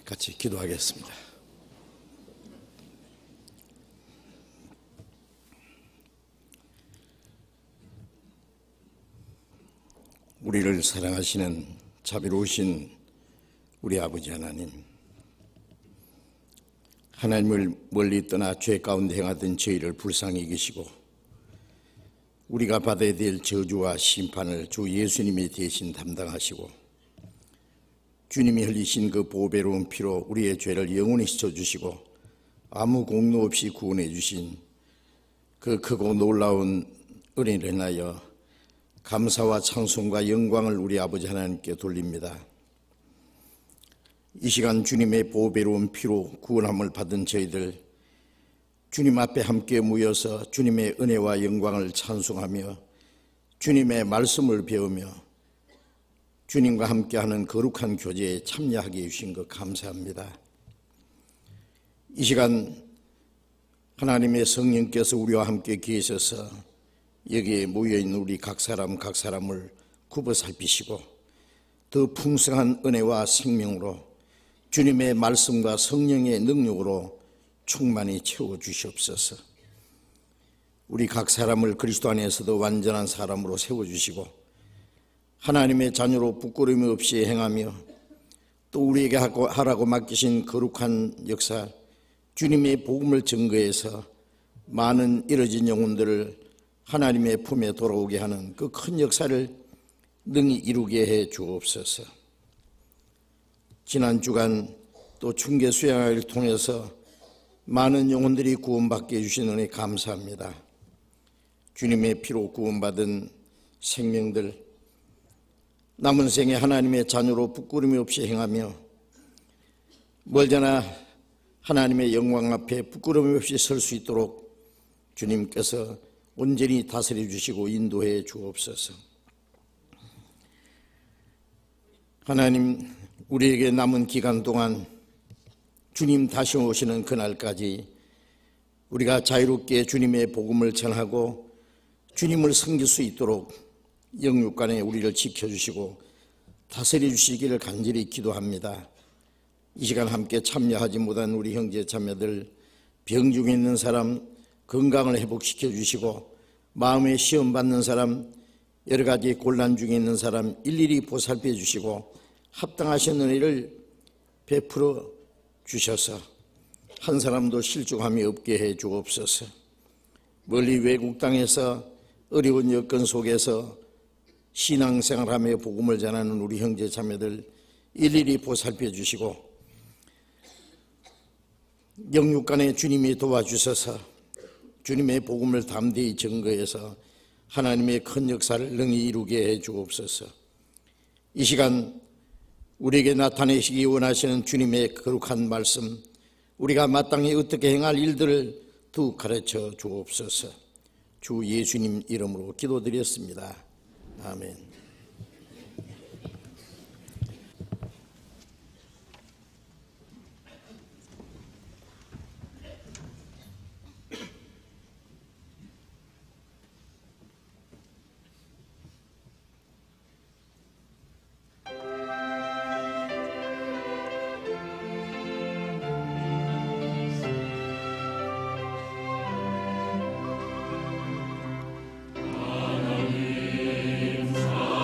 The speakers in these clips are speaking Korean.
같이 기도하겠습니다. 우리를 사랑하시는 자비로우신 우리 아버지 하나님, 하나님을 멀리 떠나 죄 가운데 행하던 저희를 불쌍히 여기시고 우리가 받아야 될 저주와 심판을 주 예수님이 대신 담당하시고 주님이 흘리신 그 보배로운 피로 우리의 죄를 영원히 씻어주시고 아무 공로 없이 구원해 주신 그 크고 놀라운 은혜를 인하여 감사와 찬송과 영광을 우리 아버지 하나님께 돌립니다. 이 시간 주님의 보배로운 피로 구원함을 받은 저희들 주님 앞에 함께 모여서 주님의 은혜와 영광을 찬송하며 주님의 말씀을 배우며 주님과 함께하는 거룩한 교제에 참여하게 해주신 것 감사합니다. 이 시간 하나님의 성령께서 우리와 함께 계셔서 여기에 모여있는 우리 각 사람을 굽어 살피시고 더 풍성한 은혜와 생명으로 주님의 말씀과 성령의 능력으로 충만히 채워주시옵소서. 우리 각 사람을 그리스도 안에서도 완전한 사람으로 세워주시고 하나님의 자녀로 부끄러움이 없이 행하며 또 우리에게 하라고 맡기신 거룩한 역사, 주님의 복음을 증거해서 많은 잃어진 영혼들을 하나님의 품에 돌아오게 하는 그 큰 역사를 능히 이루게 해 주옵소서. 지난 주간 또 중계 수양회를 통해서 많은 영혼들이 구원받게 해주신 은혜 감사합니다. 주님의 피로 구원받은 생명들, 남은 생에 하나님의 자녀로 부끄러움이 없이 행하며 멀잖아 하나님의 영광 앞에 부끄러움이 없이 설 수 있도록 주님께서 온전히 다스려 주시고 인도해 주옵소서. 하나님, 우리에게 남은 기간 동안 주님 다시 오시는 그날까지 우리가 자유롭게 주님의 복음을 전하고 주님을 섬길 수 있도록 영육간에 우리를 지켜주시고 다스려 주시기를 간절히 기도합니다. 이 시간 함께 참여하지 못한 우리 형제 자매들, 병 중에 있는 사람 건강을 회복시켜 주시고 마음의 시험 받는 사람, 여러 가지 곤란 중에 있는 사람 일일이 보살펴 주시고 합당하신 은혜를 베풀어 주셔서 한 사람도 실족함이 없게 해 주옵소서. 멀리 외국 땅에서 어려운 여건 속에서 신앙생활하며 복음을 전하는 우리 형제 자매들 일일이 보살펴 주시고 영육간에 주님이 도와주셔서 주님의 복음을 담대히 증거해서 하나님의 큰 역사를 능히 이루게 해 주옵소서. 이 시간 우리에게 나타내시기 원하시는 주님의 거룩한 말씀, 우리가 마땅히 어떻게 행할 일들을 두 가르쳐 주옵소서. 주 예수님 이름으로 기도드렸습니다. 아멘. 하나님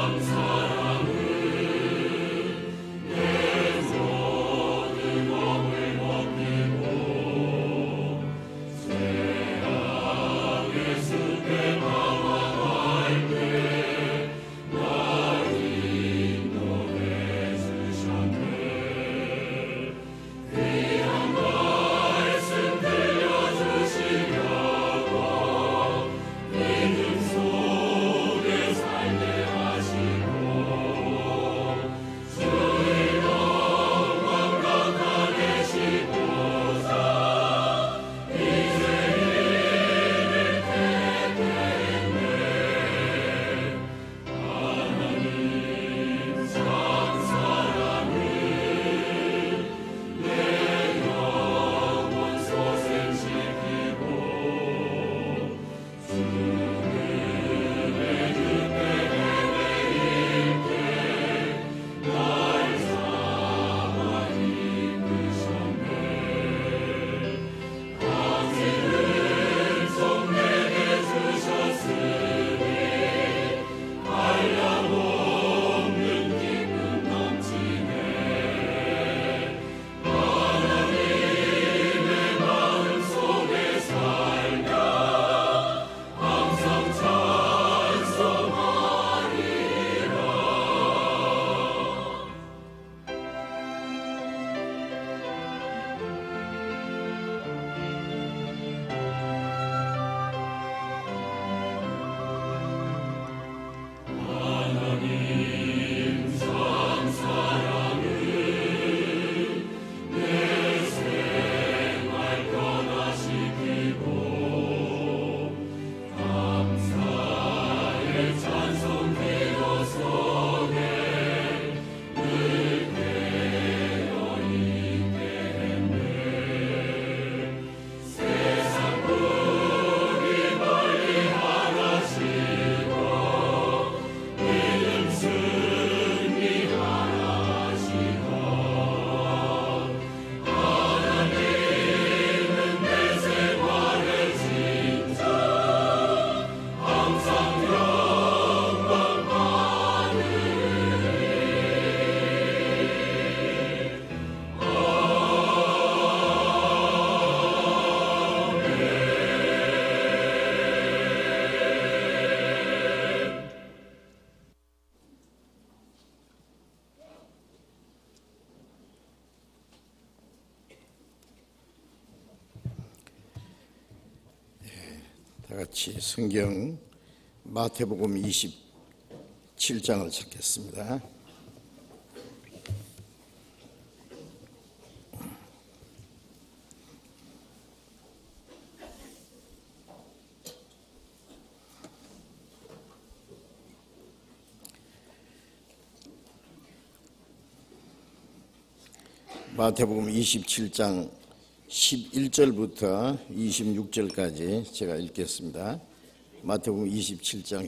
같이 성경 마태복음 27장을 찾겠습니다. 마태복음 27장 11절부터 26절까지 제가 읽겠습니다. 마태복음 27장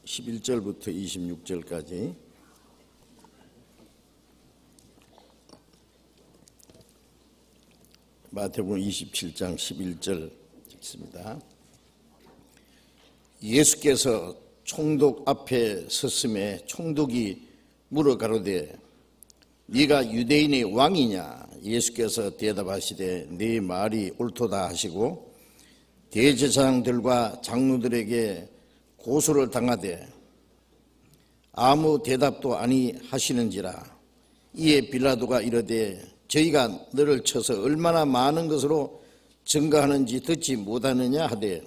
11절부터 26절까지. 마태복음 27장 11절 읽습니다. 예수께서 총독 앞에 섰음에 총독이 물어 가로되 네가 유대인의 왕이냐? 예수께서 대답하시되 네 말이 옳도다 하시고 대제사장들과 장로들에게 고소를 당하되 아무 대답도 아니하시는지라. 이에 빌라도가 이르되 저희가 너를 쳐서 얼마나 많은 것으로 증거하는지 듣지 못하느냐 하되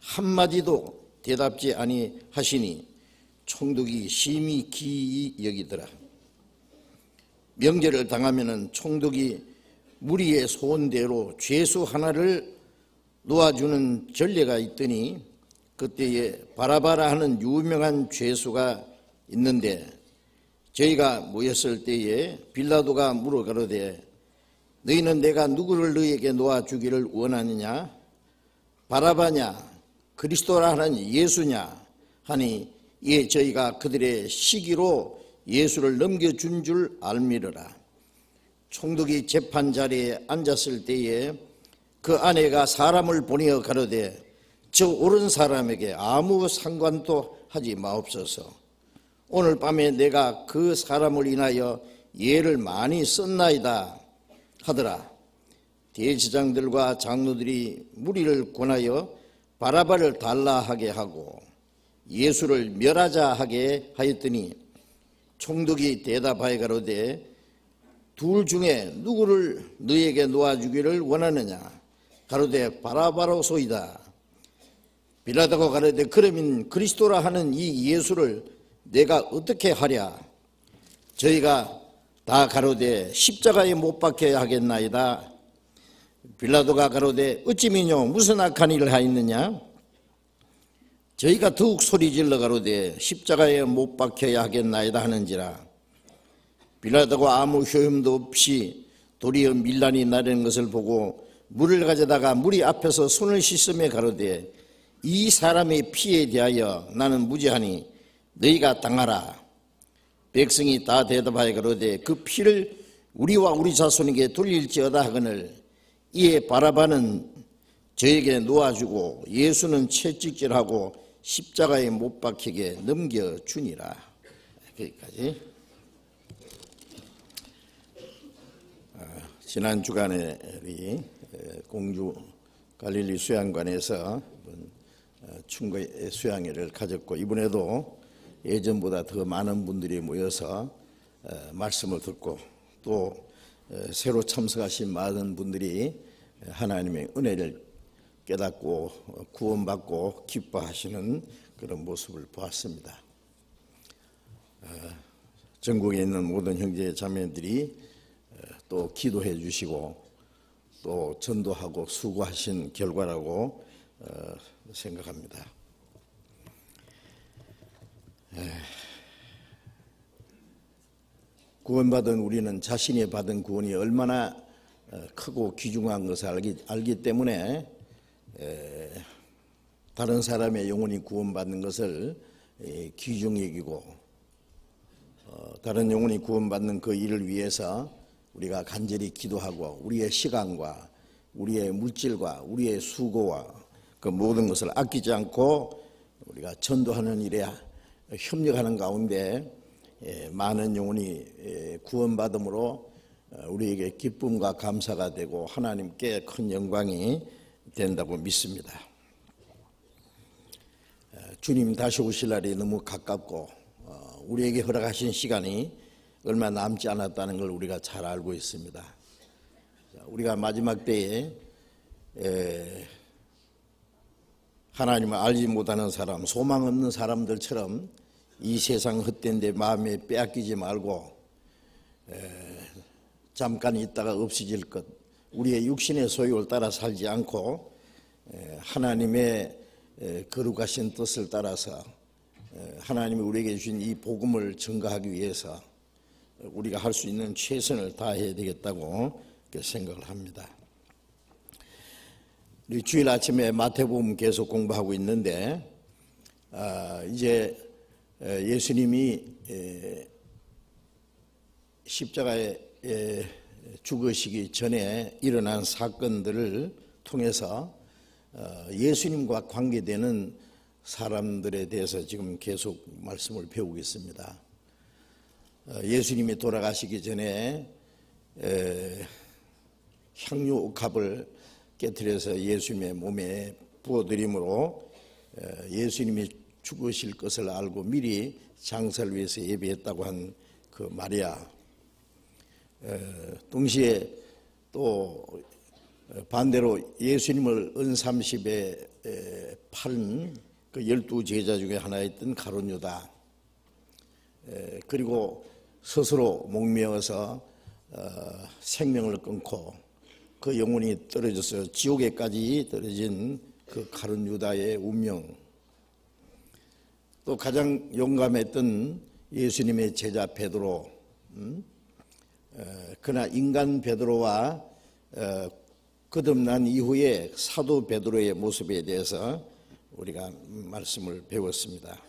한마디도 대답지 아니하시니 총독이 심히 기이 여기더라. 명제를 당하면은 총독이 무리의 소원대로 죄수 하나를 놓아주는 전례가 있더니 그때에 바라바라 하는 유명한 죄수가 있는데 저희가 모였을 때에 빌라도가 물어 가로되 너희는 내가 누구를 너희에게 놓아주기를 원하느냐? 바라바냐? 그리스도라 하는 예수냐? 하니 이에 저희가 그들의 시기로 예수를 넘겨준 줄 알미르라. 총독이 재판 자리에 앉았을 때에 그 아내가 사람을 보내어 가로되 저 옳은 사람에게 아무 상관도 하지 마옵소서. 오늘 밤에 내가 그 사람을 인하여 예를 많이 썼나이다 하더라. 대제사장들과 장로들이 무리를 권하여 바라바를 달라 하게 하고 예수를 멸하자 하게 하였더니 총독이 대답하여 가로되 둘 중에 누구를 너희에게 놓아주기를 원하느냐? 가로되 바라바로소이다. 빌라도가 가로되 그러면 그리스도라 하는 이 예수를 내가 어떻게 하랴? 저희가 다 가로되 십자가에 못 박혀야 하겠나이다. 빌라도가 가로되 어찌미뇨 무슨 악한 일을 하였느냐? 저희가 더욱 소리질러 가로되 십자가에 못 박혀야 하겠나이다 하는지라. 빌라도가 아무 효험도 없이 도리어 밀란이 나려는 것을 보고 물을 가져다가 무리 앞에서 손을 씻으며 가로되 이 사람의 피에 대하여 나는 무죄하니 너희가 당하라. 백성이 다 대답하여 가로되 그 피를 우리와 우리 자손에게 돌릴지어다 하거늘 이에 바라바는 저에게 놓아주고 예수는 채찍질하고 십자가에 못 박히게 넘겨주니라. 여기까지. 지난 주간에 우리 공주 갈릴리 수양관에서 충고 수양회를 가졌고 이번에도 예전보다 더 많은 분들이 모여서 말씀을 듣고 또 새로 참석하신 많은 분들이 하나님의 은혜를 깨닫고 구원받고 기뻐하시는 그런 모습을 보았습니다. 전국에 있는 모든 형제 자매들이 또 기도해 주시고 또 전도하고 수고하신 결과라고 생각합니다. 구원받은 우리는 자신이 받은 구원이 얼마나 크고 귀중한 것을 알기 때문에 다른 사람의 영혼이 구원받는 것을 귀중히 여기고 다른 영혼이 구원받는 그 일을 위해서 우리가 간절히 기도하고 우리의 시간과 우리의 물질과 우리의 수고와 그 모든 것을 아끼지 않고 우리가 전도하는 일에 협력하는 가운데 많은 영혼이 구원받음으로 우리에게 기쁨과 감사가 되고 하나님께 큰 영광이 된다고 믿습니다. 주님 다시 오실 날이 너무 가깝고 우리에게 허락하신 시간이 얼마 남지 않았다는 걸 우리가 잘 알고 있습니다. 우리가 마지막 때에 하나님을 알지 못하는 사람, 소망 없는 사람들처럼 이 세상 헛된 데 마음에 빼앗기지 말고 잠깐 있다가 없어질 것, 우리의 육신의 소욕을 따라 살지 않고 하나님의 거룩하신 뜻을 따라서 하나님이 우리에게 주신 이 복음을 증거하기 위해서 우리가 할 수 있는 최선을 다해야 되겠다고 생각을 합니다. 우리 주일 아침에 마태복음 계속 공부하고 있는데 이제 예수님이 십자가에 죽으시기 전에 일어난 사건들을 통해서 예수님과 관계되는 사람들에 대해서 지금 계속 말씀을 배우고 있습니다. 예수님이 돌아가시기 전에 향유옥합을 깨트려서 예수님의 몸에 부어드림으로 예수님이 죽으실 것을 알고 미리 장사를 위해서 예비했다고 한 그 마리아, 동시에 또 반대로 예수님을 은삼십에 팔은 그 12제자 중에 하나였던 가룟 유다, 그리고 스스로 목매어서 생명을 끊고 그 영혼이 떨어져서 지옥에까지 떨어진 그 가룟 유다의 운명, 또 가장 용감했던 예수님의 제자 베드로, 그러나 인간 베드로와 거듭난 이후에 사도 베드로의 모습에 대해서 우리가 말씀을 배웠습니다.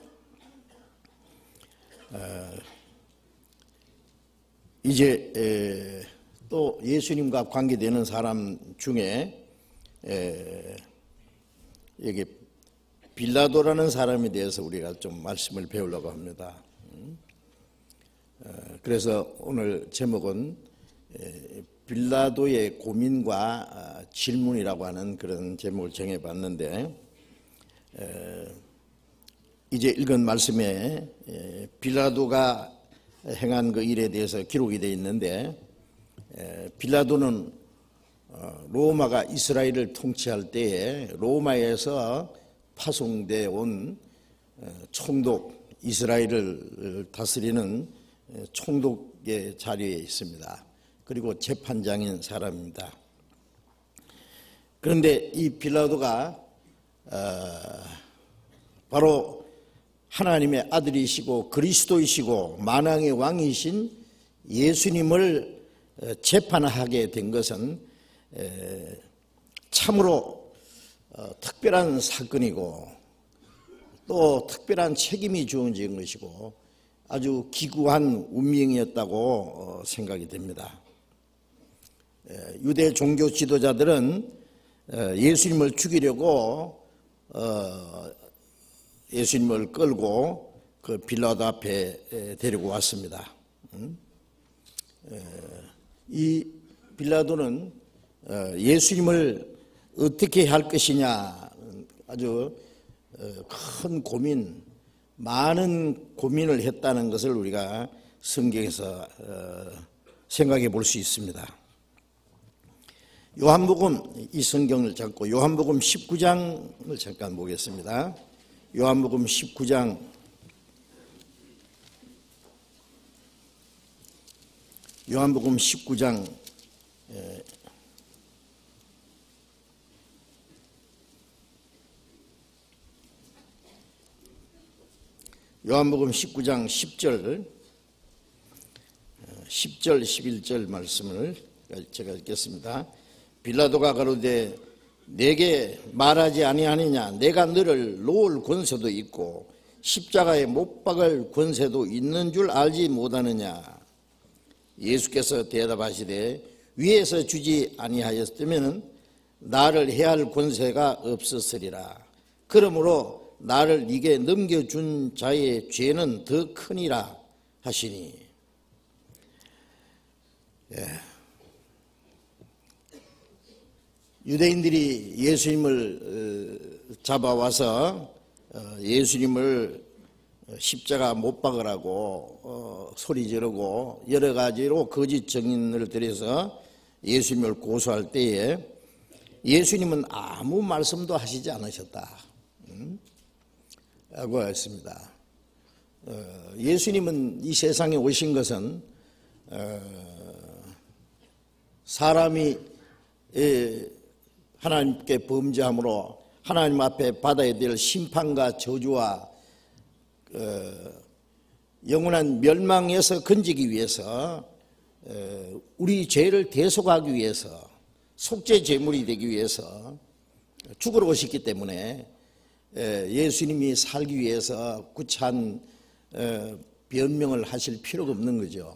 이제 또 예수님과 관계되는 사람 중에 여기 빌라도라는 사람에 대해서 우리가 좀 말씀을 배우려고 합니다. 그래서 오늘 제목은 빌라도의 고민과 질문이라고 하는 그런 제목을 정해봤는데, 이제 읽은 말씀에 빌라도가 행한 그 일에 대해서 기록이 되어 있는데, 빌라도는 로마가 이스라엘을 통치할 때에 로마에서 파송되어 온 총독, 이스라엘을 다스리는 총독의 자리에 있습니다. 그리고 재판장인 사람입니다. 그런데 이 빌라도가 바로 하나님의 아들이시고 그리스도이시고 만왕의 왕이신 예수님을 재판하게 된 것은 참으로 특별한 사건이고 또 특별한 책임이 주어진 것이고 아주 기구한 운명이었다고 생각이 됩니다. 유대 종교 지도자들은 예수님을 죽이려고 예수님을 끌고 그 빌라도 앞에 데리고 왔습니다. 이 빌라도는 예수님을 어떻게 할 것이냐 아주 큰 고민, 많은 고민을 했다는 것을 우리가 성경에서 생각해 볼 수 있습니다. 요한복음, 이 성경을 잡고 요한복음 19장을 잠깐 보겠습니다. 요한복음 19장 요한복음 19장 10절 11절 말씀을 제가 읽겠습니다. 빌라도가 가로되 내게 말하지 아니하느냐, 내가 너를 놓을 권세도 있고 십자가에 못 박을 권세도 있는 줄 알지 못하느냐. 예수께서 대답하시되 위에서 주지 아니하였으면 나를 해할 권세가 없었으리라. 그러므로 나를 네게 넘겨준 자의 죄는 더 크니라 하시니. 유대인들이 예수님을 잡아와서 예수님을 십자가 못 박으라고 소리 지르고 여러 가지로 거짓 증인을 들여서 예수님을 고소할 때에 예수님은 아무 말씀도 하시지 않으셨다. 라고 했습니다. 예수님은 이 세상에 오신 것은 사람이 하나님께 범죄함으로 하나님 앞에 받아야 될 심판과 저주와 영원한 멸망에서 건지기 위해서 우리 죄를 대속하기 위해서 속죄 제물이 되기 위해서 죽으러 오셨기 때문에 예수님이 살기 위해서 구차한 변명을 하실 필요가 없는 거죠.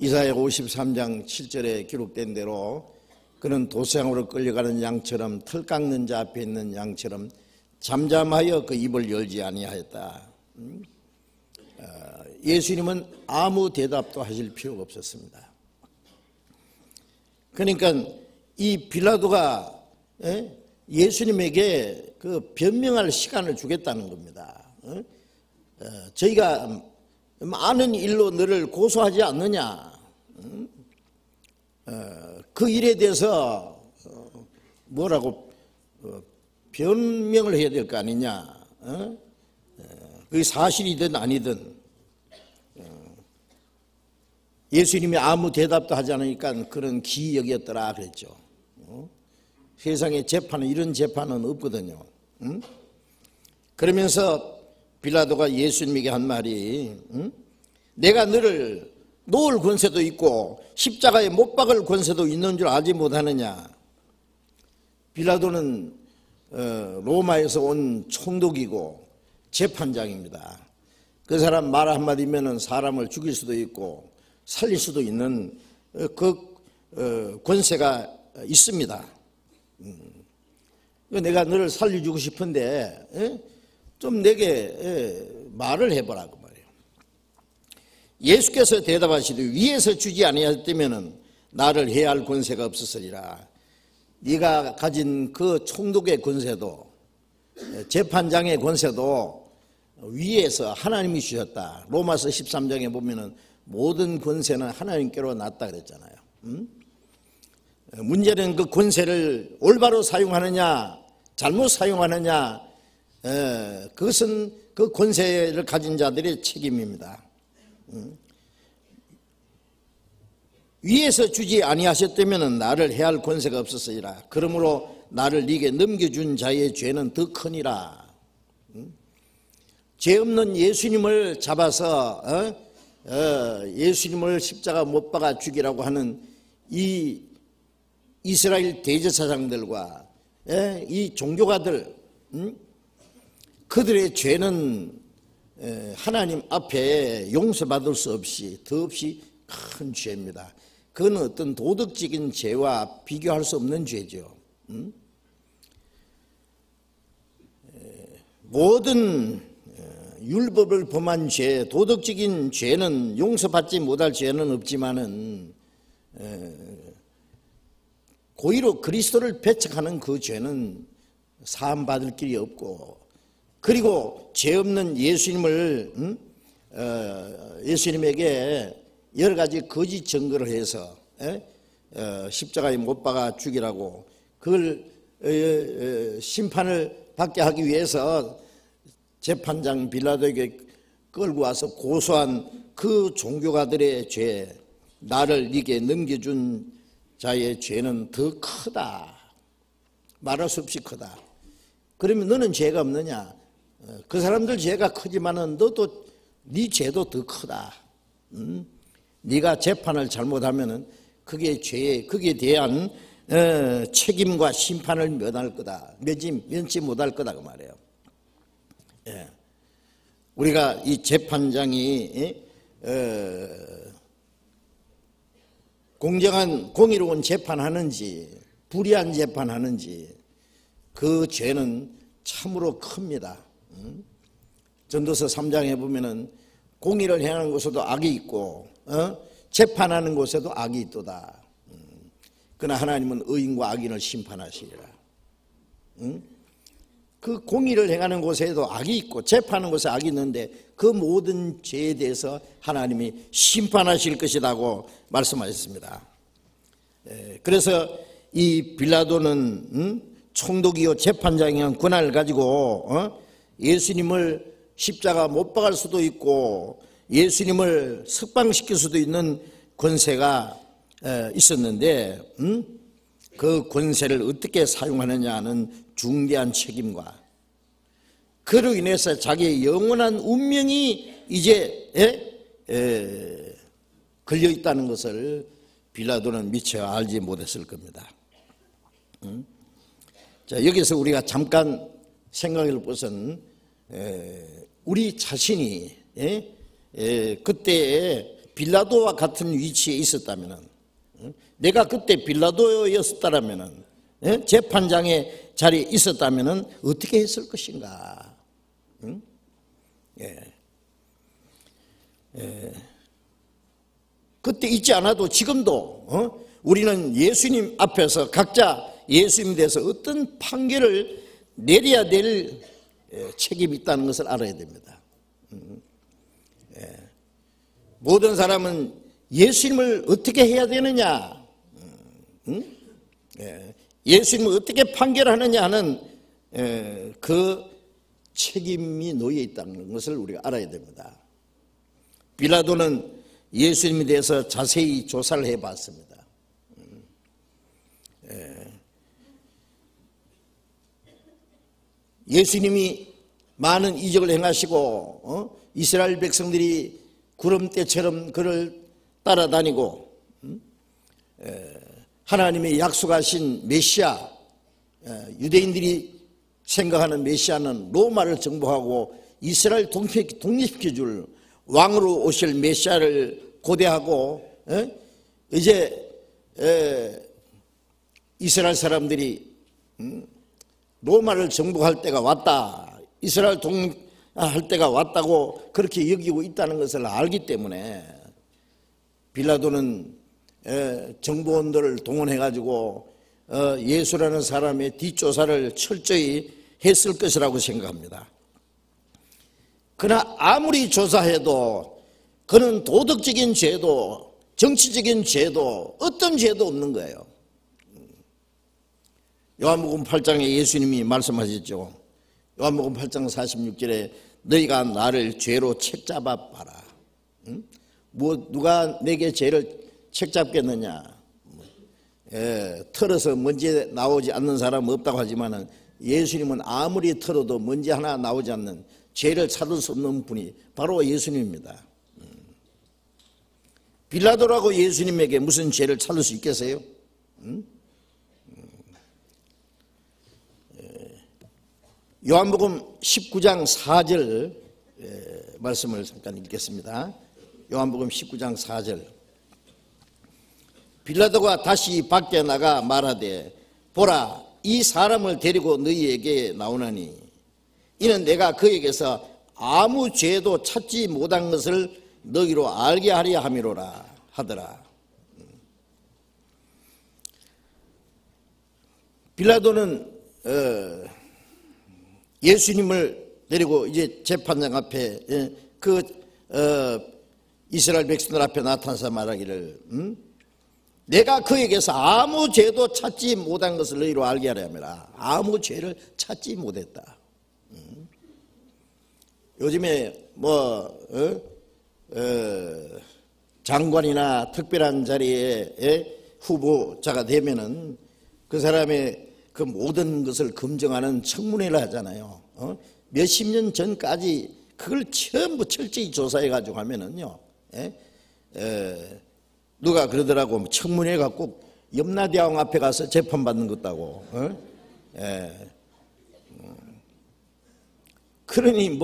이사야 53장 7절에 기록된 대로 그는 도상으로 끌려가는 양처럼 털 깎는 자 앞에 있는 양처럼 잠잠하여 그 입을 열지 아니하였다. 예수님은 아무 대답도 하실 필요가 없었습니다. 그러니까 이 빌라도가 예수님에게 그 변명할 시간을 주겠다는 겁니다. 저희가 많은 일로 너를 고소하지 않느냐, 그 일에 대해서 뭐라고 변명을 해야 될 거 아니냐, 그게 사실이든 아니든. 예수님이 아무 대답도 하지 않으니까 그런 기이역이었더라 그랬죠. 세상에 재판은, 이런 재판은 없거든요. 그러면서 빌라도가 예수님에게 한 말이, 내가 너를 놓을 권세도 있고 십자가에 못 박을 권세도 있는 줄 알지 못하느냐. 빌라도는 로마에서 온 총독이고 재판장입니다. 그 사람 말 한마디면 사람을 죽일 수도 있고 살릴 수도 있는 그 권세가 있습니다. 내가 너를 살려주고 싶은데 좀 내게 말을 해보라고 말이에요. 예수께서 대답하시되 위에서 주지 아니하였다면 나를 해야 할 권세가 없었으리라. 네가 가진 그 총독의 권세도 재판장의 권세도 위에서 하나님이 주셨다. 로마서 13장에 보면은 모든 권세는 하나님께로 났다 그랬잖아요. 문제는 그 권세를 올바로 사용하느냐 잘못 사용하느냐, 그것은 그 권세를 가진 자들의 책임입니다. 위에서 주지 아니하셨다면 나를 해할 권세가 없었으리라. 그러므로 나를 네게 넘겨준 자의 죄는 더 크니라. 죄 없는 예수님을 잡아서 예수님을 십자가 못 박아 죽이라고 하는 이 이스라엘 대제사장들과 이 종교가들, 그들의 죄는 하나님 앞에 용서받을 수 없이 더없이 큰 죄입니다. 그건 어떤 도덕적인 죄와 비교할 수 없는 죄죠. 모든 율법을 범한 죄, 도덕적인 죄는 용서받지 못할 죄는 없지만은 고의로 그리스도를 배척하는 그 죄는 사함받을 길이 없고, 그리고 죄 없는 예수님을 예수님에게 여러 가지 거짓 증거를 해서 십자가에 못 박아 죽이라고 그걸 심판을 받게 하기 위해서 재판장 빌라도에게 끌고 와서 고소한 그 종교가들의 죄, 나를 네게 넘겨준 자의 죄는 더 크다. 말할 수 없이 크다. 그러면 너는 죄가 없느냐? 그 사람들 죄가 크지만은 너도 네 죄도 더 크다. 네가 재판을 잘못하면은 그게 죄에, 거기에 대한 책임과 심판을 면할 거다. 면치 못할 거다 그 말이에요. 우리가 이 재판장이 공정한 공의로운 재판하는지 불의한 재판하는지 그 죄는 참으로 큽니다. 전도서 3장에 보면은 공의를 행하는 곳에도 악이 있고 재판하는 곳에도 악이 있도다. 그러나 하나님은 의인과 악인을 심판하시리라. 그 공의를 행하는 곳에도 악이 있고 재판하는 곳에 악이 있는데 그 모든 죄에 대해서 하나님이 심판하실 것이라고 말씀하셨습니다. 그래서 이 빌라도는 총독이요 재판장이란 권한을 가지고 예수님을 십자가 못 박을 수도 있고 예수님을 석방시킬 수도 있는 권세가 있었는데 그 권세를 어떻게 사용하느냐는 중대한 책임과 그로 인해서 자기의 영원한 운명이 이제 걸려 있다는 것을 빌라도는 미처 알지 못했을 겁니다. 자, 여기서 우리가 잠깐 생각해 볼 것은 우리 자신이 그때 빌라도와 같은 위치에 있었다면, 내가 그때 빌라도였었다면, 재판장의 자리에 있었다면 어떻게 했을 것인가? 그때 있지 않아도 지금도 우리는 예수님 앞에서 각자 예수님에 대해서 어떤 판결을 내려야 될 책임이 있다는 것을 알아야 됩니다. 모든 사람은 예수님을 어떻게 해야 되느냐, 예수님을 어떻게 판결하느냐 하는 그 책임이 놓여 있다는 것을 우리가 알아야 됩니다. 빌라도는 예수님에 대해서 자세히 조사를 해봤습니다. 예수님이 많은 이적을 행하시고 이스라엘 백성들이 구름대처럼 그를 따라다니고 하나님의 약속하신 메시아, 유대인들이 생각하는 메시아는 로마를 정복하고 이스라엘 독립시켜줄 왕으로 오실 메시아를 고대하고 이제 이스라엘 사람들이 로마를 정복할 때가 왔다, 이스라엘 독립할 때가 왔다고 그렇게 여기고 있다는 것을 알기 때문에 빌라도는 정보원들을 동원해가지고 예수라는 사람의 뒷조사를 철저히 했을 것이라고 생각합니다. 그러나 아무리 조사해도 그는 도덕적인 죄도 정치적인 죄도 어떤 죄도 없는 거예요. 요한복음 8장에 예수님이 말씀하셨죠. 요한복음 8장 46절에 너희가 나를 죄로 책잡아 봐라. 누가 내게 죄를 책잡겠느냐. 털어서 먼지 나오지 않는 사람은 없다고 하지만 예수님은 아무리 털어도 먼지 하나 나오지 않는 죄를 찾을 수 없는 분이 바로 예수님입니다. 빌라도라고 예수님에게 무슨 죄를 찾을 수 있겠어요? 요한복음 19장 4절 말씀을 잠깐 읽겠습니다. 요한복음 19장 4절. 빌라도가 다시 밖에 나가 말하되 보라 이 사람을 데리고 너희에게 나오나니 이는 내가 그에게서 아무 죄도 찾지 못한 것을 너희로 알게 하려 함이로라 하더라. 빌라도는 예수님을 데리고 이제 재판장 앞에 이스라엘 백성들 앞에 나타나서 말하기를 내가 그에게서 아무 죄도 찾지 못한 것을 너희로 알게 하려 함이라. 아무 죄를 찾지 못했다. 요즘에 장관이나 특별한 자리에 후보자가 되면은 그 사람의 그 모든 것을 검증하는 청문회를 하잖아요. 몇십 년 전까지 그걸 전부 철저히 조사해 가지고 하면은요. 누가 그러더라고 청문회가 꼭 염라대왕 앞에 가서 재판받는 것다고. 그러니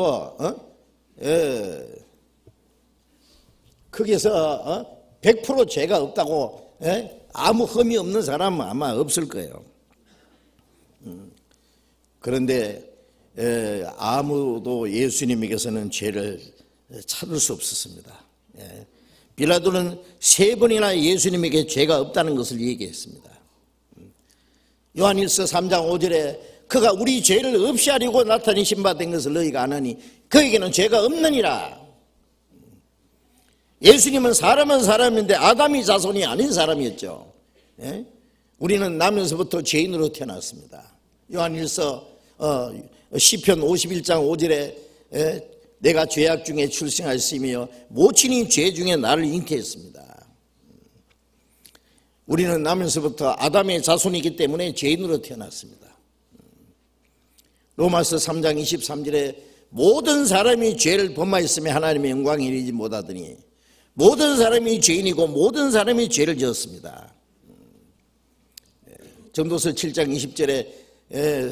거기서 100% 죄가 없다고 아무 흠이 없는 사람은 아마 없을 거예요. 그런데 아무도 예수님에게서는 죄를 찾을 수 없었습니다. 빌라도는 3번이나 예수님에게 죄가 없다는 것을 얘기했습니다. 요한일서 3장 5절에 그가 우리 죄를 없이 하려고 나타내신 바 된 것을 너희가 아나니 그에게는 죄가 없느니라. 예수님은 사람은 사람인데 아담이 자손이 아닌 사람이었죠. 우리는 나면서부터 죄인으로 태어났습니다. 요한일서 시편 51장 5절에 내가 죄악 중에 출생하였으며 모친이 죄 중에 나를 잉태했습니다. 우리는 나면서부터 아담의 자손이기 때문에 죄인으로 태어났습니다. 로마서 3장 23절에 모든 사람이 죄를 범하였으며 하나님의 영광에 이르지 못하더니 모든 사람이 죄인이고 모든 사람이 죄를 지었습니다. 전도서 7장 20절에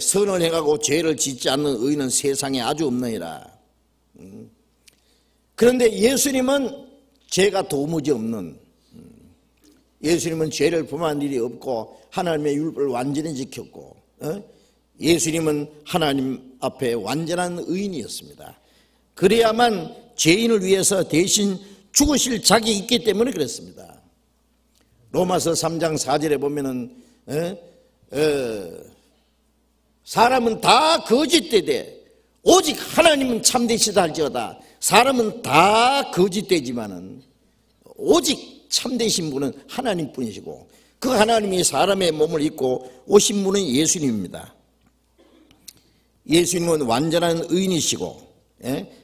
선을 행하고 죄를 짓지 않는 의인은 세상에 아주 없느니라. 그런데 예수님은 죄가 도무지 없는, 예수님은 죄를 범한 일이 없고 하나님의 율법을 완전히 지켰고 예수님은 하나님 앞에 완전한 의인이었습니다. 그래야만 죄인을 위해서 대신 죽으실 자격이 있기 때문에 그랬습니다. 로마서 3장 4절에 보면은 사람은 다 거짓되되 오직 하나님은 참되시다 할지어다. 사람은 다 거짓되지만은 오직 참되신 분은 하나님뿐이시고 그 하나님이 사람의 몸을 입고 오신 분은 예수님입니다. 예수님은 완전한 의인이시고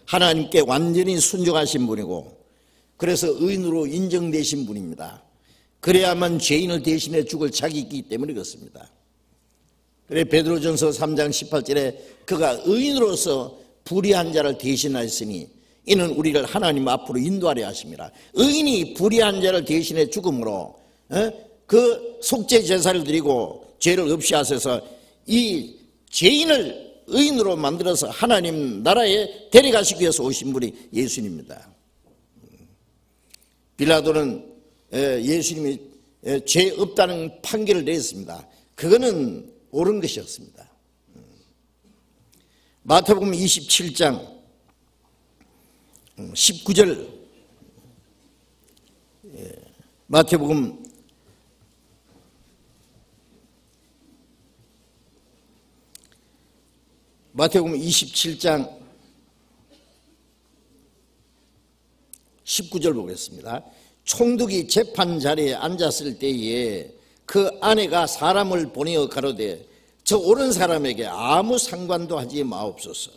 하나님께 완전히 순종하신 분이고 그래서 의인으로 인정되신 분입니다. 그래야만 죄인을 대신해 죽을 자격이 있기 때문에 그렇습니다. 그래 베드로전서 3장 18절에 그가 의인으로서 불의한 자를 대신하였으니 이는 우리를 하나님 앞으로 인도하려 하심이라. 의인이 불의한 자를 대신해 죽음으로 그 속죄 제사를 드리고 죄를 없이 하셔서 이 죄인을 의인으로 만들어서 하나님 나라에 데려가시기 위해서 오신 분이 예수님입니다. 빌라도는 예수님이 죄 없다는 판결을 내렸습니다. 그거는 옳은 것이었습니다. 마태복음 27장 19절, 마태복음 27장 19절 보겠습니다. 총독이 재판 자리에 앉았을 때에 그 아내가 사람을 보내어 가로되 저 옳은 사람에게 아무 상관도 하지 마옵소서.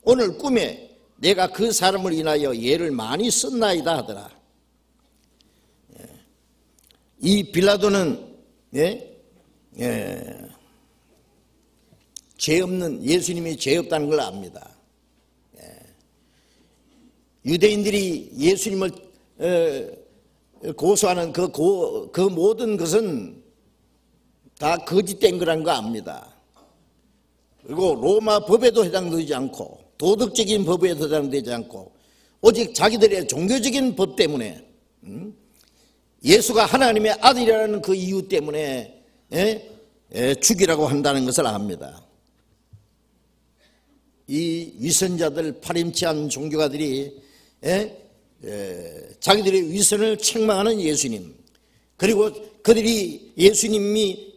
오늘 꿈에 내가 그 사람을 인하여 예를 많이 썼나이다 하더라. 이 빌라도는 죄 없는, 예수님이 죄 없다는 걸 압니다. 유대인들이 예수님을 고소하는 그 모든 것은 다 거짓된 거라는 거 압니다. 그리고 로마 법에도 해당되지 않고 도덕적인 법에도 해당되지 않고 오직 자기들의 종교적인 법 때문에 예수가 하나님의 아들이라는 그 이유 때문에 죽이라고 한다는 것을 압니다. 이 위선자들, 파렴치한 종교가들이 자기들의 위선을 책망하는 예수님, 그리고 그들이 예수님이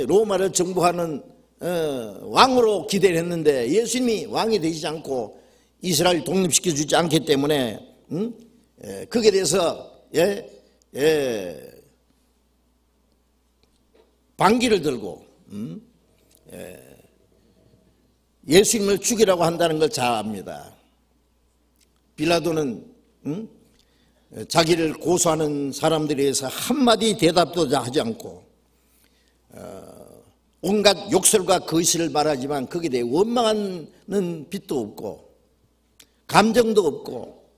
로마를 정복하는 왕으로 기대를 했는데 예수님이 왕이 되지 않고 이스라엘 독립시켜 주지 않기 때문에 거기에 대해서 반기를 들고 예수님을 죽이라고 한다는 걸 잘 압니다. 빌라도는 자기를 고소하는 사람들에 의해서 한마디 대답도 하지 않고 온갖 욕설과 거짓을 말하지만 거기에 대해 원망하는 빛도 없고 감정도 없고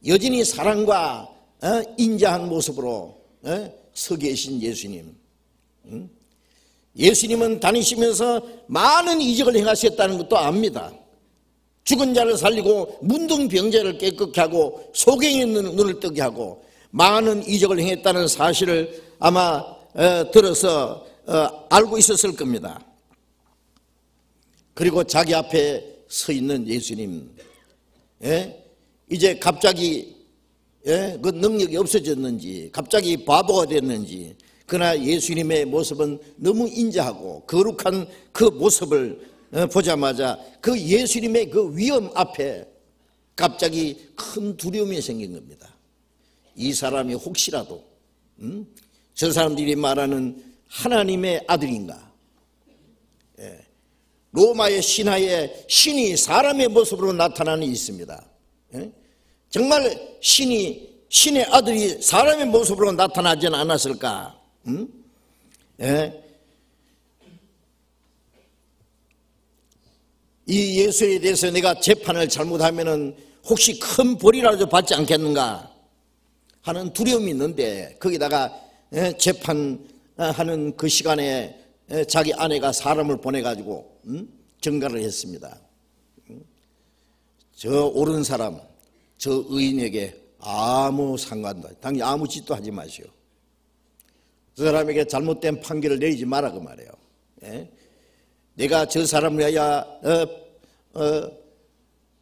여전히 사랑과 인자한 모습으로 서 계신 예수님. 예수님은 다니시면서 많은 이적을 행하셨다는 것도 압니다. 죽은 자를 살리고 문둥병자를 깨끗게 하고 소경이 눈을 뜨게 하고 많은 이적을 행했다는 사실을 아마 들어서 알고 있었을 겁니다. 그리고 자기 앞에 서 있는 예수님, 이제 갑자기 그 능력이 없어졌는지 갑자기 바보가 됐는지 그러나 예수님의 모습은 너무 인자하고 거룩한 그 모습을 보자마자 그 예수님의 그 위엄 앞에 갑자기 큰 두려움이 생긴 겁니다. 이 사람이 혹시라도 저 사람들이 말하는 하나님의 아들인가, 로마의 신하에 신이 사람의 모습으로 나타나는 있습니다. 정말 신의 아들이 사람의 모습으로 나타나지는 않았을까? 이 예수에 대해서 내가 재판을 잘못하면은 혹시 큰 벌이라도 받지 않겠는가 하는 두려움이 있는데, 거기다가 재판하는 그 시간에 자기 아내가 사람을 보내가지고 증가를 했습니다. 저 옳은 사람, 저 의인에게 아무 상관도, 당연히 아무 짓도 하지 마시오. 그 사람에게 잘못된 판결을 내리지 마라 그 말이에요. 내가 저 사람을 위하여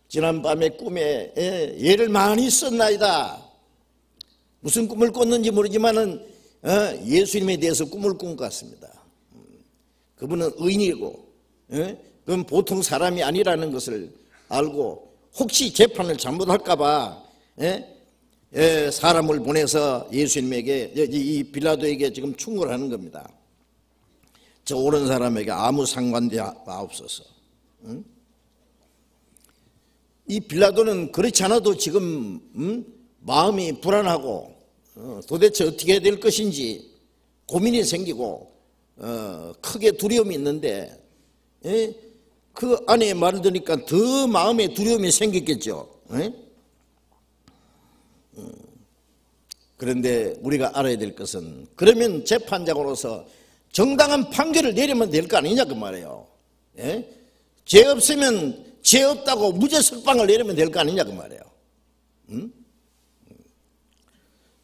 지난밤에 꿈에 예를 많이 썼나이다. 무슨 꿈을 꿨는지 모르지만은 예수님에 대해서 꿈을 꾼 것 같습니다. 그분은 의인이고 그건 보통 사람이 아니라는 것을 알고, 혹시 재판을 잘못할까 봐 사람을 보내서 예수님에게, 이 빌라도에게 지금 충고를 하는 겁니다. 저 옳은 사람에게 아무 상관되어 없어서. 이 빌라도는 그렇지 않아도 지금 마음이 불안하고 도대체 어떻게 해야 될 것인지 고민이 생기고 크게 두려움이 있는데, 그 아내의 말을 들으니까 더 마음에 두려움이 생겼겠죠. 그런데 우리가 알아야 될 것은, 그러면 재판장으로서 정당한 판결을 내리면 될 거 아니냐 그 말이에요. 죄 없으면 죄 없다고 무죄 석방을 내리면 될 거 아니냐 그 말이에요.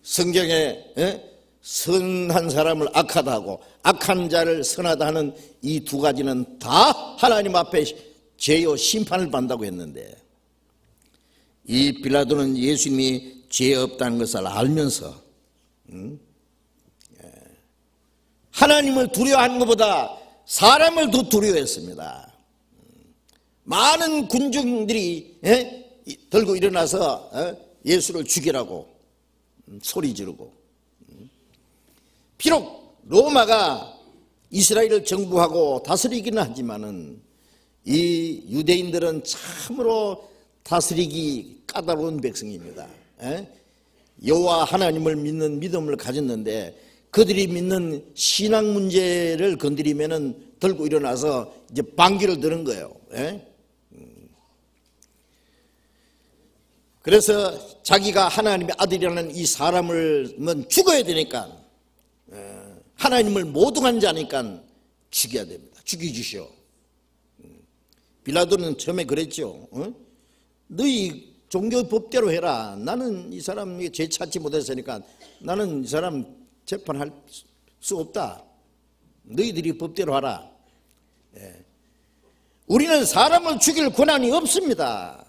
성경에 선한 사람을 악하다 하고 악한 자를 선하다 하는 이 두 가지는 다 하나님 앞에 죄요 심판을 받는다고 했는데, 이 빌라도는 예수님이 죄 없다는 것을 알면서 하나님을 두려워하는 것보다 사람을 더 두려워했습니다. 많은 군중들이 들고 일어나서 예수를 죽이라고 소리 지르고, 비록 로마가 이스라엘을 정부하고 다스리기는 하지만은 이 유대인들은 참으로 다스리기 까다로운 백성입니다. 여호와 하나님을 믿는 믿음을 가졌는데, 그들이 믿는 신앙 문제를 건드리면은 들고 일어나서 이제 반기를 드는 거예요. 그래서 자기가 하나님의 아들이라는 이 사람은 죽어야 되니까, 하나님을 모독한 자니까 죽여야 됩니다. 죽여주시오. 빌라도는 처음에 그랬죠. 너희 종교 법대로 해라. 나는 이 사람이 죄 찾지 못했으니까 나는 이 사람 재판할 수 없다. 너희들이 법대로 하라. 우리는 사람을 죽일 권한이 없습니다.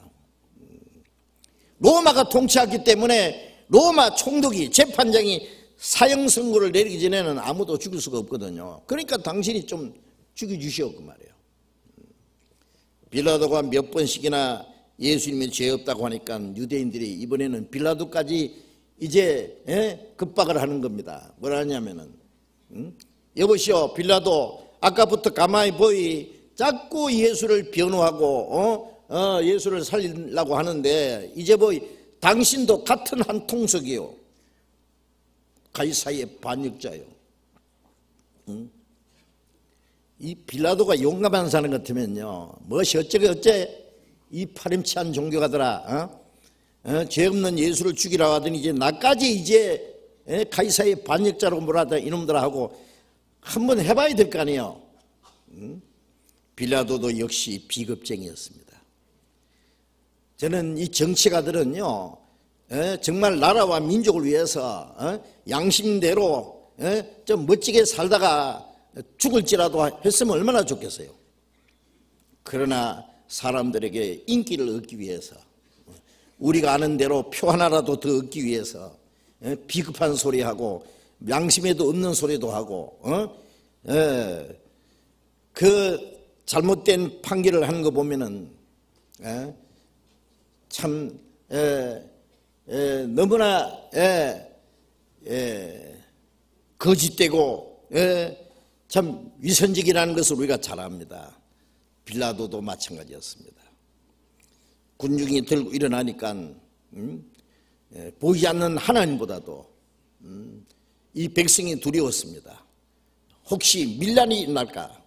로마가 통치하기 때문에 로마 총독이, 재판장이 사형 선고를 내리기 전에는 아무도 죽일 수가 없거든요. 그러니까 당신이 좀 죽여주시오 그 말이에요. 빌라도가 몇 번씩이나 예수님이 죄 없다고 하니까 유대인들이 이번에는 빌라도까지 이제 급박을 하는 겁니다. 뭐라 하냐면은 여보시오 빌라도, 아까부터 가만히 보이 자꾸 예수를 변호하고 예수를 살리려고 하는데, 이제 뭐 당신도 같은 한 통속이요, 가이사의 반역자요. 이 빌라도가 용감한 사람 같으면요, 무엇이 어째 이 파렴치한 종교가더라, 죄 없는 예수를 죽이라고 하더니 이제 나까지 이제 가이사의 반역자라고 뭐라 하다 이놈들아 하고 한번 해봐야 될 거 아니에요. 빌라도도 역시 비겁쟁이였습니다. 저는 이 정치가들은요, 정말 나라와 민족을 위해서 양심대로 좀 멋지게 살다가 죽을지라도 했으면 얼마나 좋겠어요. 그러나 사람들에게 인기를 얻기 위해서, 우리가 아는 대로 표 하나라도 더 얻기 위해서 비겁한 소리하고 양심에도 없는 소리도 하고 그 잘못된 판결을 하는 거 보면은 참 너무나 거짓되고 참 위선적이라는 것을 우리가 잘 압니다. 빌라도도 마찬가지였습니다. 군중이 들고 일어나니까 보이지 않는 하나님보다도 이 백성이 두려웠습니다. 혹시 밀란이 일어날까?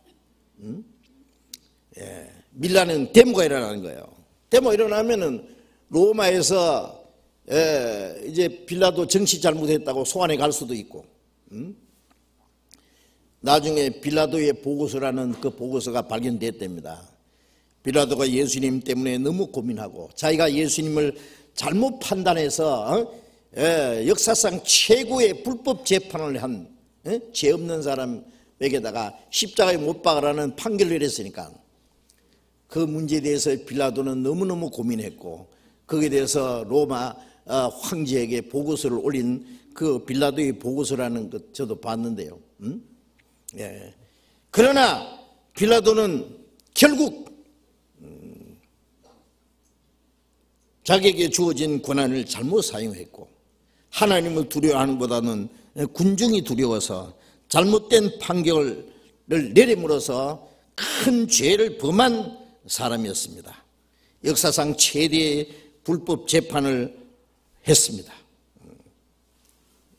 밀란은 데모가 일어나는 거예요. 데모 일어나면은 로마에서 이제 빌라도 정치 잘못했다고 소환해 갈 수도 있고, 나중에 빌라도의 보고서라는 그 보고서가 발견됐답니다. 빌라도가 예수님 때문에 너무 고민하고 자기가 예수님을 잘못 판단해서 역사상 최고의 불법 재판을 한 죄 없는 사람에게다가 십자가에 못 박으라는 판결을 내렸으니까 그 문제에 대해서 빌라도는 너무너무 고민했고, 거기에 대해서 로마 황제에게 보고서를 올린 그 빌라도의 보고서라는 것 저도 봤는데요. 그러나 빌라도는 결국 자기에게 주어진 권한을 잘못 사용했고, 하나님을 두려워하는 것보다는 군중이 두려워서 잘못된 판결을 내림으로써 큰 죄를 범한 사람이었습니다. 역사상 최대의 불법 재판을 했습니다.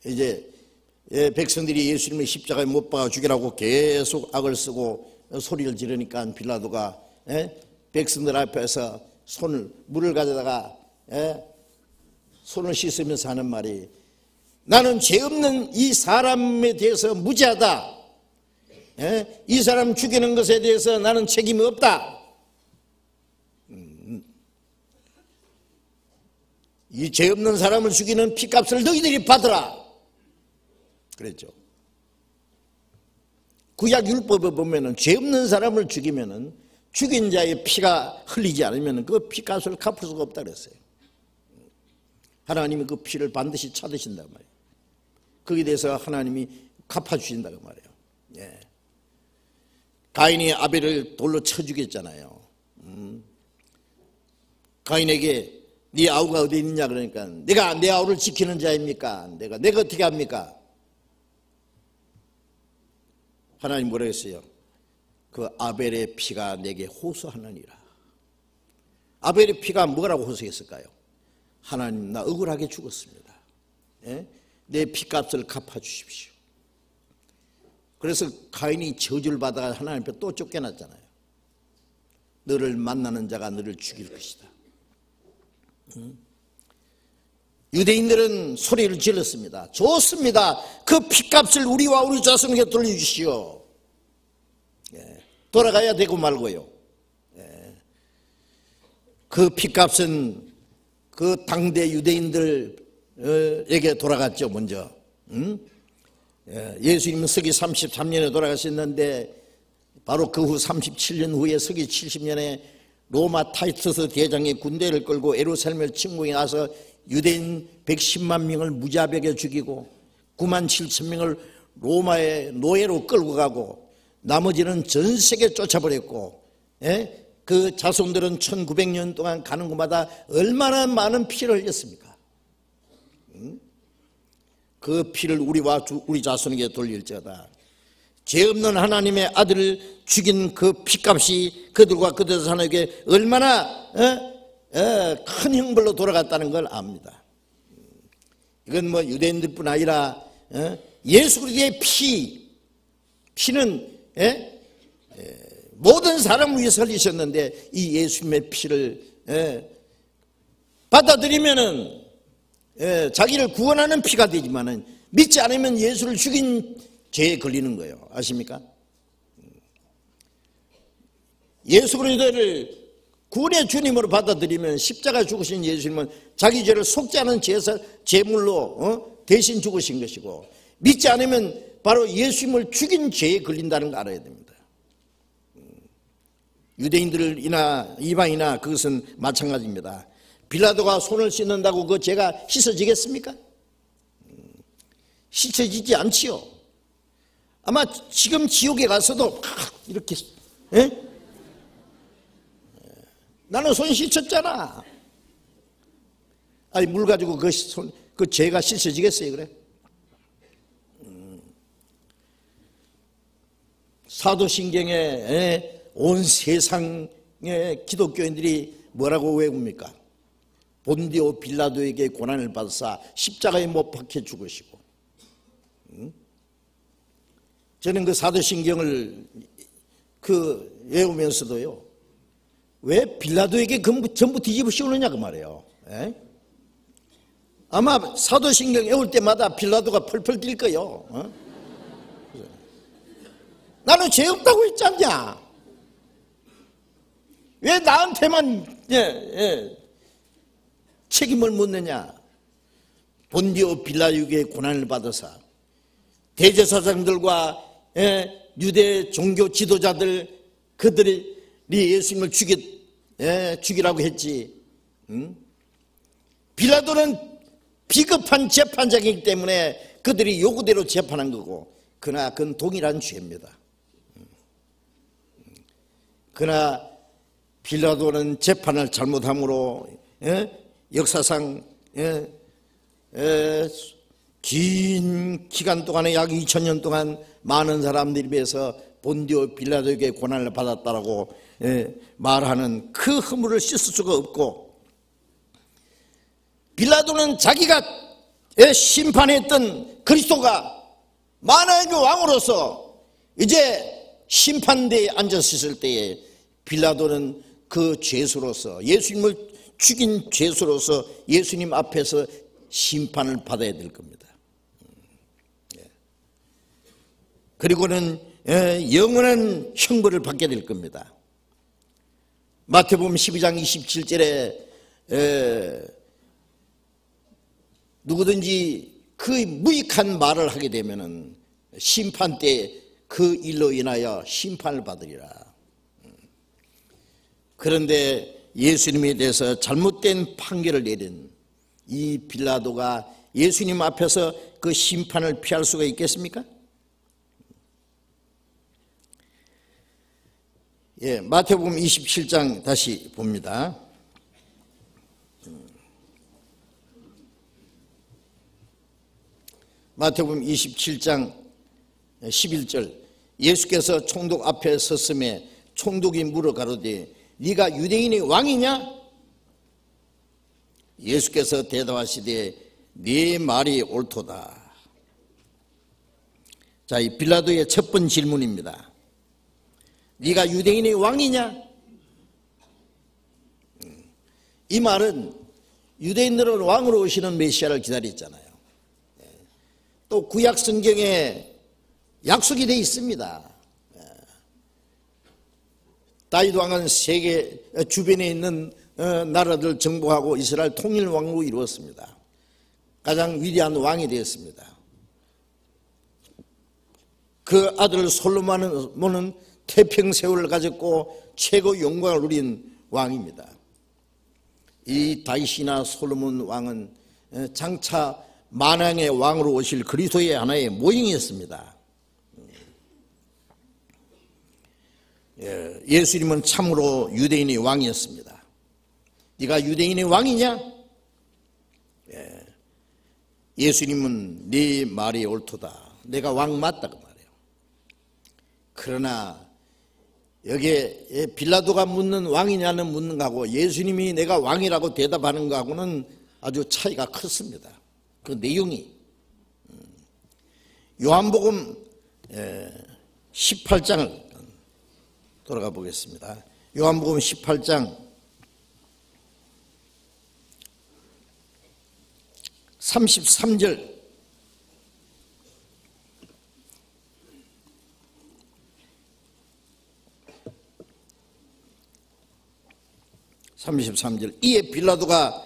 이제 백성들이 예수님을 십자가에 못 박아 죽이라고 계속 악을 쓰고 소리를 지르니까 빌라도가 백성들 앞에서 물을 가져다가 손을 씻으면서 하는 말이, 나는 죄 없는 이 사람에 대해서 무죄하다. 이 사람 죽이는 것에 대해서 나는 책임이 없다. 이 죄 없는 사람을 죽이는 피값을 너희들이 받으라. 그랬죠. 구약 율법에 보면은 죄 없는 사람을 죽이면은 죽인 자의 피가 흘리지 않으면 그 피값을 갚을 수가 없다 그랬어요. 하나님이 그 피를 반드시 찾으신단 말이에요. 거기에 대해서 하나님이 갚아주신다고 말이에요. 가인이 아벨을 돌로 쳐 죽였잖아요. 가인에게 네 아우가 어디 있느냐 그러니까, 내가 내 아우를 지키는 자입니까? 내가 어떻게 합니까? 하나님 뭐라 했어요? 그 아벨의 피가 내게 호소하느니라. 아벨의 피가 뭐라고 호소했을까요? 하나님, 나 억울하게 죽었습니다. 내 피값을 갚아주십시오. 그래서 가인이 저주를 받아가 하나님 앞에 또 쫓겨났잖아요. 너를 만나는 자가 너를 죽일 것이다. 유대인들은 소리를 질렀습니다. 좋습니다. 그 피값을 우리와 우리 자손에게 돌려주시오. 돌아가야 되고 말고요. 그 피값은 그 당대 유대인들에게 돌아갔죠. 먼저 예수님은 서기 33년에 돌아가셨는데, 바로 그 후 37년 후에 서기 70년에 로마 타이투스 대장의 군대를 끌고 예루살렘을 침공해 나서 유대인 110만 명을 무자비하게 죽이고 9만 7천 명을 로마의 노예로 끌고 가고, 나머지는 전 세계 쫓아버렸고, 그 자손들은 1900년 동안 가는 곳마다 얼마나 많은 피를 흘렸습니까? 그 피를 우리와 우리 자손에게 돌릴지어다. 죄 없는 하나님의 아들을 죽인 그 피값이 그들과 그들 자손에게 얼마나 큰 형벌로 돌아갔다는 걸 압니다. 이건 뭐 유대인들뿐 아니라 예수 그리스도의 피는 모든 사람을 위해서 흘리셨는데, 이 예수님의 피를 받아들이면은 자기를 구원하는 피가 되지만은, 믿지 않으면 예수를 죽인 죄에 걸리는 거예요. 아십니까? 예수 그리스도를 구원의 주님으로 받아들이면, 십자가 죽으신 예수님은 자기 죄를 속지 않은 제물로 대신 죽으신 것이고, 믿지 않으면 바로 예수님을 죽인 죄에 걸린다는 걸 알아야 됩니다. 유대인들이나 이방이나 그것은 마찬가지입니다. 빌라도가 손을 씻는다고 그 죄가 씻어지겠습니까? 씻어지지 않지요. 아마 지금 지옥에 가서도 이렇게 나는 손 씻었잖아. 아니 물 가지고 그 죄가 씻어지겠어요? 그래? 사도신경에 온 세상의 기독교인들이 뭐라고 외웁니까? 본디오 빌라도에게 고난을 받으사 십자가에 못 박혀 죽으시고. 저는 그 사도신경을 외우면서도요, 왜 빌라도에게 전부 뒤집어 씌우느냐 그 말이에요. 아마 사도신경 외울 때마다 빌라도가 펄펄 뛸 거예요. 나는 죄 없다고 했지 않냐? 왜 나한테만 책임을 묻느냐? 본디오 빌라도에게 고난을 받으사 대제사장들과 유대 종교 지도자들 그들이 예수님을 죽이라고 했지. 빌라도는 비겁한 재판장이기 때문에 그들이 요구대로 재판한 거고, 그러나 그건 동일한 죄입니다. 그러나 빌라도는 재판을 잘못함으로 역사상 긴 기간 동안에 약 2000년 동안 많은 사람들에 비해서 본디오 빌라도에게 고난을 받았다라고 말하는 그 허물을 씻을 수가 없고, 빌라도는 자기가 심판했던 그리스도가 만왕의 왕으로서 이제 심판대에 앉았을 때에 빌라도는 그 죄수로서, 예수님을 죽인 죄수로서 예수님 앞에서 심판을 받아야 될 겁니다. 그리고는 영원한 형벌을 받게 될 겁니다. 마태복음 12장 27절에 누구든지 그 무익한 말을 하게 되면은 심판 때 그 일로 인하여 심판을 받으리라. 그런데 예수님에 대해서 잘못된 판결을 내린 이 빌라도가 예수님 앞에서 그 심판을 피할 수가 있겠습니까? 마태복음 27장 다시 봅니다. 마태복음 27장 11절, 예수께서 총독 앞에 섰음에 총독이 물어 가로되 네가 유대인의 왕이냐? 예수께서 대답하시되 네 말이 옳도다. 자, 이 빌라도의 첫 번째 질문입니다. 네가 유대인의 왕이냐? 이 말은 유대인들은 왕으로 오시는 메시아를 기다렸잖아요. 또 구약 성경에 약속이 되어 있습니다. 다윗 왕은 세계 주변에 있는 나라들 정복하고 이스라엘 통일 왕으로 이루었습니다. 가장 위대한 왕이 되었습니다. 그 아들 솔로몬은 태평세월을 가졌고 최고 영광을 누린 왕입니다. 이 다윗이나 솔로몬 왕은 장차 만왕의 왕으로 오실 그리스도의 하나의 모형이었습니다. 예수님은 참으로 유대인의 왕이었습니다. 네가 유대인의 왕이냐? 예수님은 네 말이 옳도다. 내가 왕 맞다 그 말이에요. 그러나 여기에 빌라도가 묻는 왕이냐는 묻는 거하고 예수님이 내가 왕이라고 대답하는 거하고는 아주 차이가 컸습니다. 그 내용이. 요한복음 18장을 돌아가 보겠습니다. 요한복음 18장 33절, 이에 빌라도가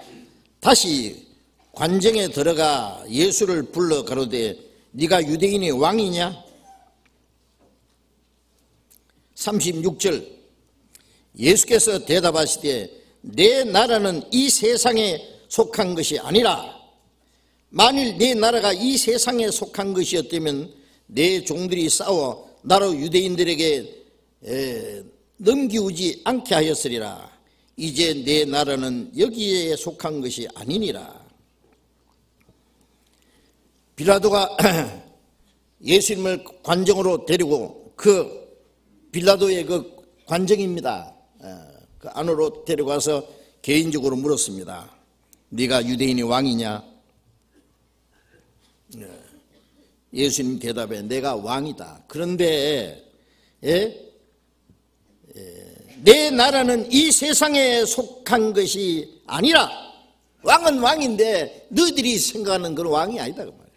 다시 관정에 들어가 예수를 불러 가로되 네가 유대인의 왕이냐? 36절, 예수께서 대답하시되 내 나라는 이 세상에 속한 것이 아니라 만일 내 나라가 이 세상에 속한 것이었다면 내 종들이 싸워 나로 유대인들에게 넘기우지 않게 하였으리라. 이제 내 나라는 여기에 속한 것이 아니니라. 빌라도가 예수님을 관정으로 데리고 그 빌라도의 그 관정입니다. 그 안으로 데려가서 개인적으로 물었습니다. 네가 유대인의 왕이냐? 예수님 대답에 내가 왕이다. 그런데 내 나라는 이 세상에 속한 것이 아니라, 왕은 왕인데 너희들이 생각하는 그런 왕이 아니다 그 말이에요.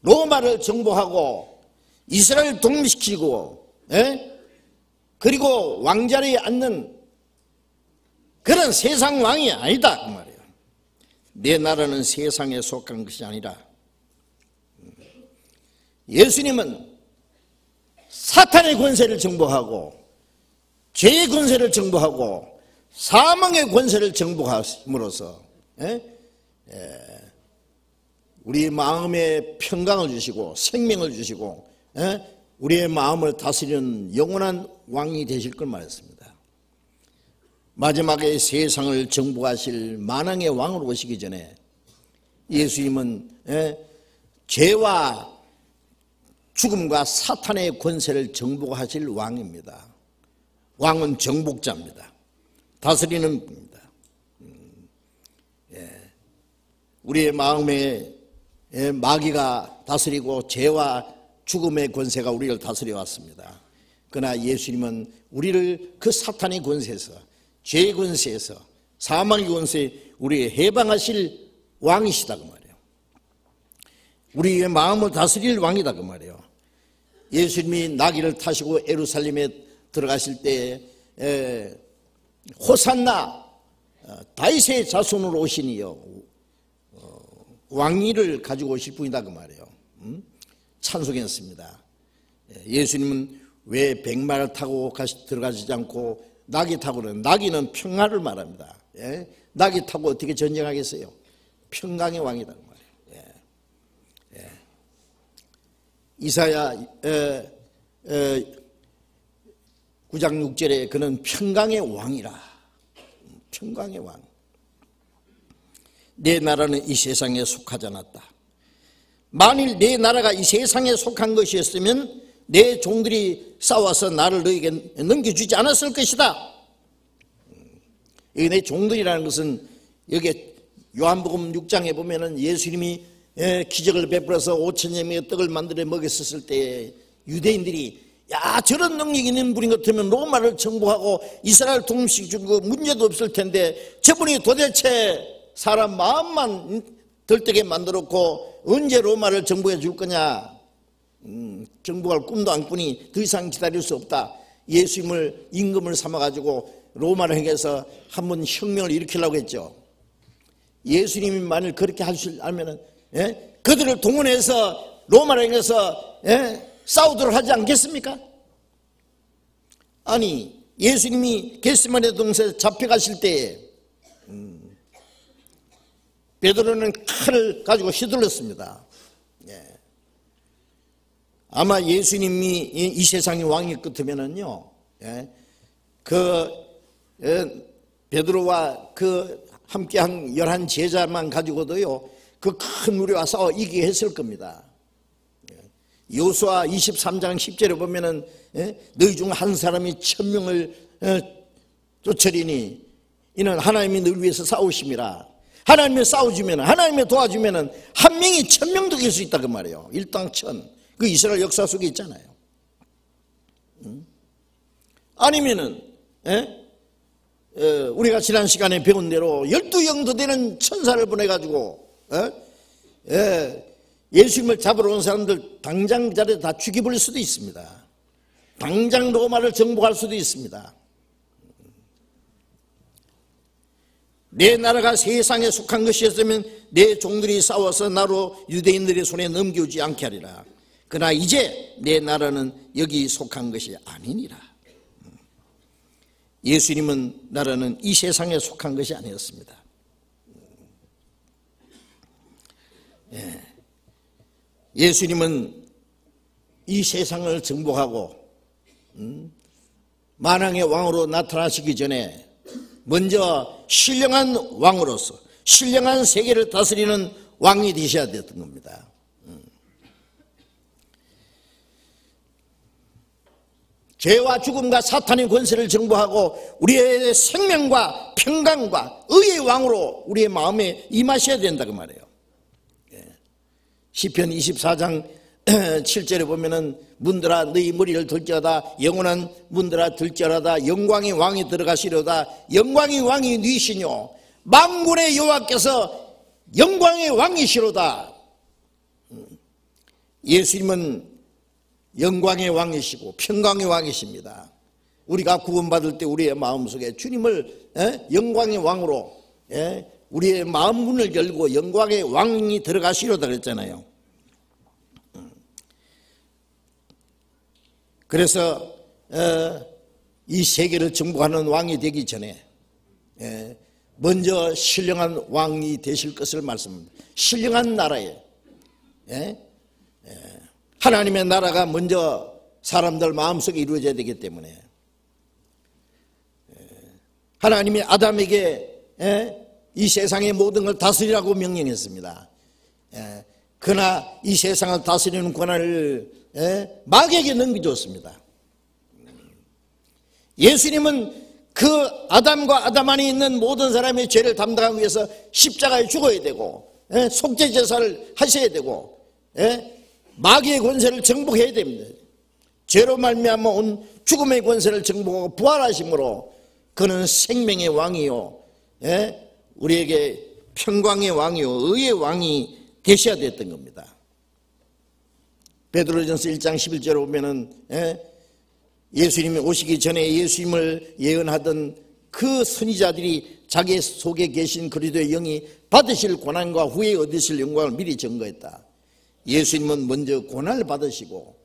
로마를 정복하고 이스라엘 독립시키고 그리고 왕자리에 앉는 그런 세상 왕이 아니다 그 말이에요. 내 나라는 세상에 속한 것이 아니라, 예수님은 사탄의 권세를 정복하고 죄의 권세를 정복하고 사망의 권세를 정복함으로써 우리 마음에 평강을 주시고 생명을 주시고 우리의 마음을 다스리는 영원한 왕이 되실 걸 말했습니다. 마지막에 세상을 정복하실 만왕의 왕으로 오시기 전에 예수님은 죄와 죽음과 사탄의 권세를 정복하실 왕입니다. 왕은 정복자입니다. 다스리는 분입니다. 우리의 마음에 마귀가 다스리고 죄와 죽음의 권세가 우리를 다스려 왔습니다. 그러나 예수님은 우리를 그 사탄의 권세에서, 죄의 권세에서, 사망의 권세에 우리의 해방하실 왕이시다 그 말이에요. 우리의 마음을 다스릴 왕이다 그 말이에요. 예수님이 나귀를 타시고 예루살렘에 들어가실 때 호산나 다윗의 자손으로 오시니요 왕위를 가지고 오실 분이다 그 말이에요. 찬송했습니다. 예수님은 왜 백마를 타고 들어가시지 않고 나귀 타고 그러는, 나귀는 평화를 말합니다. 나귀 타고 어떻게 전쟁하겠어요? 평강의 왕이다 그 말이에요. 이사야 9장 6절에 그는 평강의 왕이라. 평강의 왕. 내 나라는 이 세상에 속하지 않았다. 만일 내 나라가 이 세상에 속한 것이었으면 내 종들이 싸워서 나를 너에게 넘겨주지 않았을 것이다. 여기 내 종들이라는 것은 여기 요한복음 6장에 보면은 예수님이 기적을 베풀어서 5,000여 명의 떡을 만들어 먹였었을 때 유대인들이 야 저런 능력 있는 분인 것 같으면 로마를 정복하고 이스라엘 독립시키고 문제도 없을 텐데 저분이 도대체 사람 마음만 들뜨게 만들었고 언제 로마를 정복해 줄 거냐. 정복할 꿈도 안 꾸니 더 이상 기다릴 수 없다. 예수님을 임금을 삼아가지고 로마를 향해서 한번 혁명을 일으키려고 했죠. 예수님이 만일 그렇게 할 줄 알면은 그들을 동원해서 로마를 향해서 싸우도록 하지 않겠습니까? 아니 예수님이 겟세마네 동산에 잡혀가실 때에 베드로는 칼을 가지고 휘둘렀습니다. 아마 예수님이 이 세상의 왕일 것 같으면은요, 베드로와 그 함께한 11 제자만 가지고도요, 그 큰 무리와 싸워 이기게 했을 겁니다. 여호수아 23장 10절에 보면은 너희 중 한 사람이 1000명을 쫓으리니 이는 하나님이 너를 위해서 싸우심이라. 하나님이 싸워주면, 하나님이 도와주면 한 명이 1000명도 이길 수 있다 그 말이에요. 일당 1000. 그 이스라엘 역사 속에 있잖아요. 아니면은 우리가 지난 시간에 배운 대로 12영도 되는 천사를 보내가지고 예수님을 잡으러 온 사람들 당장 그 자리에 다 죽여버릴 수도 있습니다. 당장 로마를 정복할 수도 있습니다. 내 나라가 세상에 속한 것이었으면 내 종들이 싸워서 나로 유대인들의 손에 넘겨오지 않게 하리라. 그러나 이제 내 나라는 여기 속한 것이 아니니라. 예수님은 나라는 이 세상에 속한 것이 아니었습니다. 예수님은 이 세상을 정복하고 만왕의 왕으로 나타나시기 전에 먼저 신령한 왕으로서 신령한 세계를 다스리는 왕이 되셔야 됐던 겁니다. 죄와 죽음과 사탄의 권세를 정복하고 우리의 생명과 평강과 의의 왕으로 우리의 마음에 임하셔야 된다 그 말이에요. 시편 24장 7절에 보면은 문들아 너희 머리를 들지어다 영원한 문들아 들지어다 영광의 왕이 들어가시려다 영광의 왕이 누이시뇨 만군의 여호와께서 영광의 왕이시로다. 예수님은 영광의 왕이시고 평강의 왕이십니다. 우리가 구원받을 때 우리의 마음속에 주님을 영광의 왕으로 우리의 마음 문을 열고 영광의 왕이 들어가시려다 그랬잖아요. 그래서 이 세계를 정복하는 왕이 되기 전에 먼저 신령한 왕이 되실 것을 말씀합니다. 신령한 나라에 하나님의 나라가 먼저 사람들 마음속에 이루어져야 되기 때문에 하나님이 아담에게 이 세상의 모든 걸 다스리라고 명령했습니다. 그러나 이 세상을 다스리는 권한을 마귀에게 넘겨줬습니다. 예수님은 그 아담과 아담 안에 있는 모든 사람의 죄를 담당하기 위해서 십자가에 죽어야 되고 속죄제사를 하셔야 되고 마귀의 권세를 정복해야 됩니다. 죄로 말미암아 온 죽음의 권세를 정복하고 부활하심으로 그는 생명의 왕이요 우리에게 평강의 왕이요 의의 왕이 되셔야 됐던 겁니다. 베드로전서 1장 11절에 보면은 예수님이 오시기 전에 예수님을 예언하던 그 선지자들이 자기 속에 계신 그리스도의 영이 받으실 고난과 후에 얻으실 영광을 미리 증거했다. 예수님은 먼저 고난을 받으시고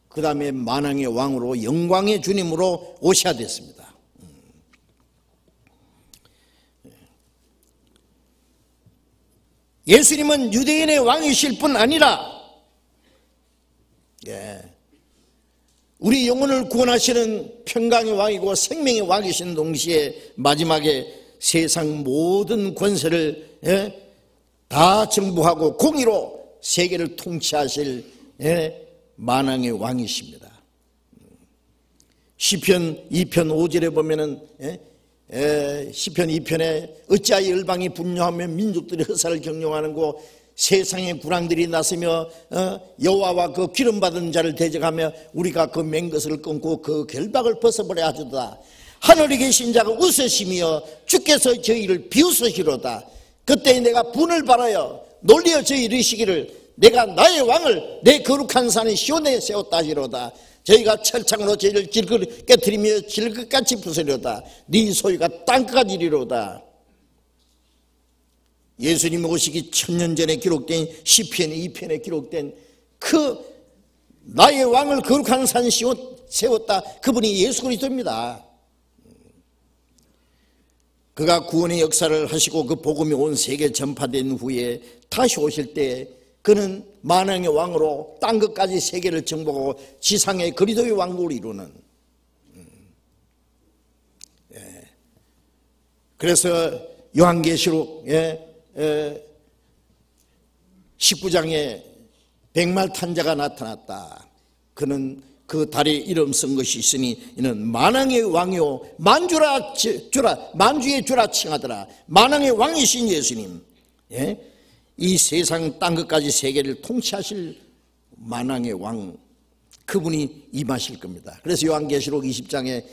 그 다음에 만왕의 왕으로 영광의 주님으로 오셔야 됐습니다. 예수님은 유대인의 왕이실 뿐 아니라 우리 영혼을 구원하시는 평강의 왕이고 생명의 왕이신 동시에 마지막에 세상 모든 권세를 다 정복하고 공의로 세계를 통치하실 만왕의 왕이십니다. 시편 2편 5절에 보면은 시편 2편에 어찌하여 열방이 분노하며 민족들이 허사를 경영하는고 세상의 구랑들이 나서며 여호와와 그 기름받은 자를 대적하며 우리가 그 맹것을 끊고 그 결박을 벗어버려 하도다. 하늘에 계신 자가 웃으시며 주께서 저희를 비웃으시로다. 그때 내가 분을 발하여 놀리어 저희 이르시기를 내가 나의 왕을 내 거룩한 산에 시온에 세웠다 하시로다. 저희가 철창으로 저희를 질긋 깨뜨리며 질긋같이 부수려다. 네 소유가 땅끝까지 이르로다. 예수님이 오시기 1000년 전에 기록된 시편 2편에 기록된 그 나의 왕을 거룩한 산 시온 세웠다. 그분이 예수 그리스도입니다. 그가 구원의 역사를 하시고 그 복음이 온 세계에 전파된 후에 다시 오실 때 그는 만왕의 왕으로 땅끝까지 세계를 정복하고 지상의 그리스도의 왕국을 이루는 그래서 요한계시록 19장에 백말탄자가 나타났다. 그는 그 달에 이름 쓴 것이 있으니 이는 만왕의 왕이요 만주의 주라 칭하더라. 만왕의 왕이신 예수님, 이 세상 땅끝까지 세계를 통치하실 만왕의 왕, 그분이 임하실 겁니다. 그래서 요한계시록 20장에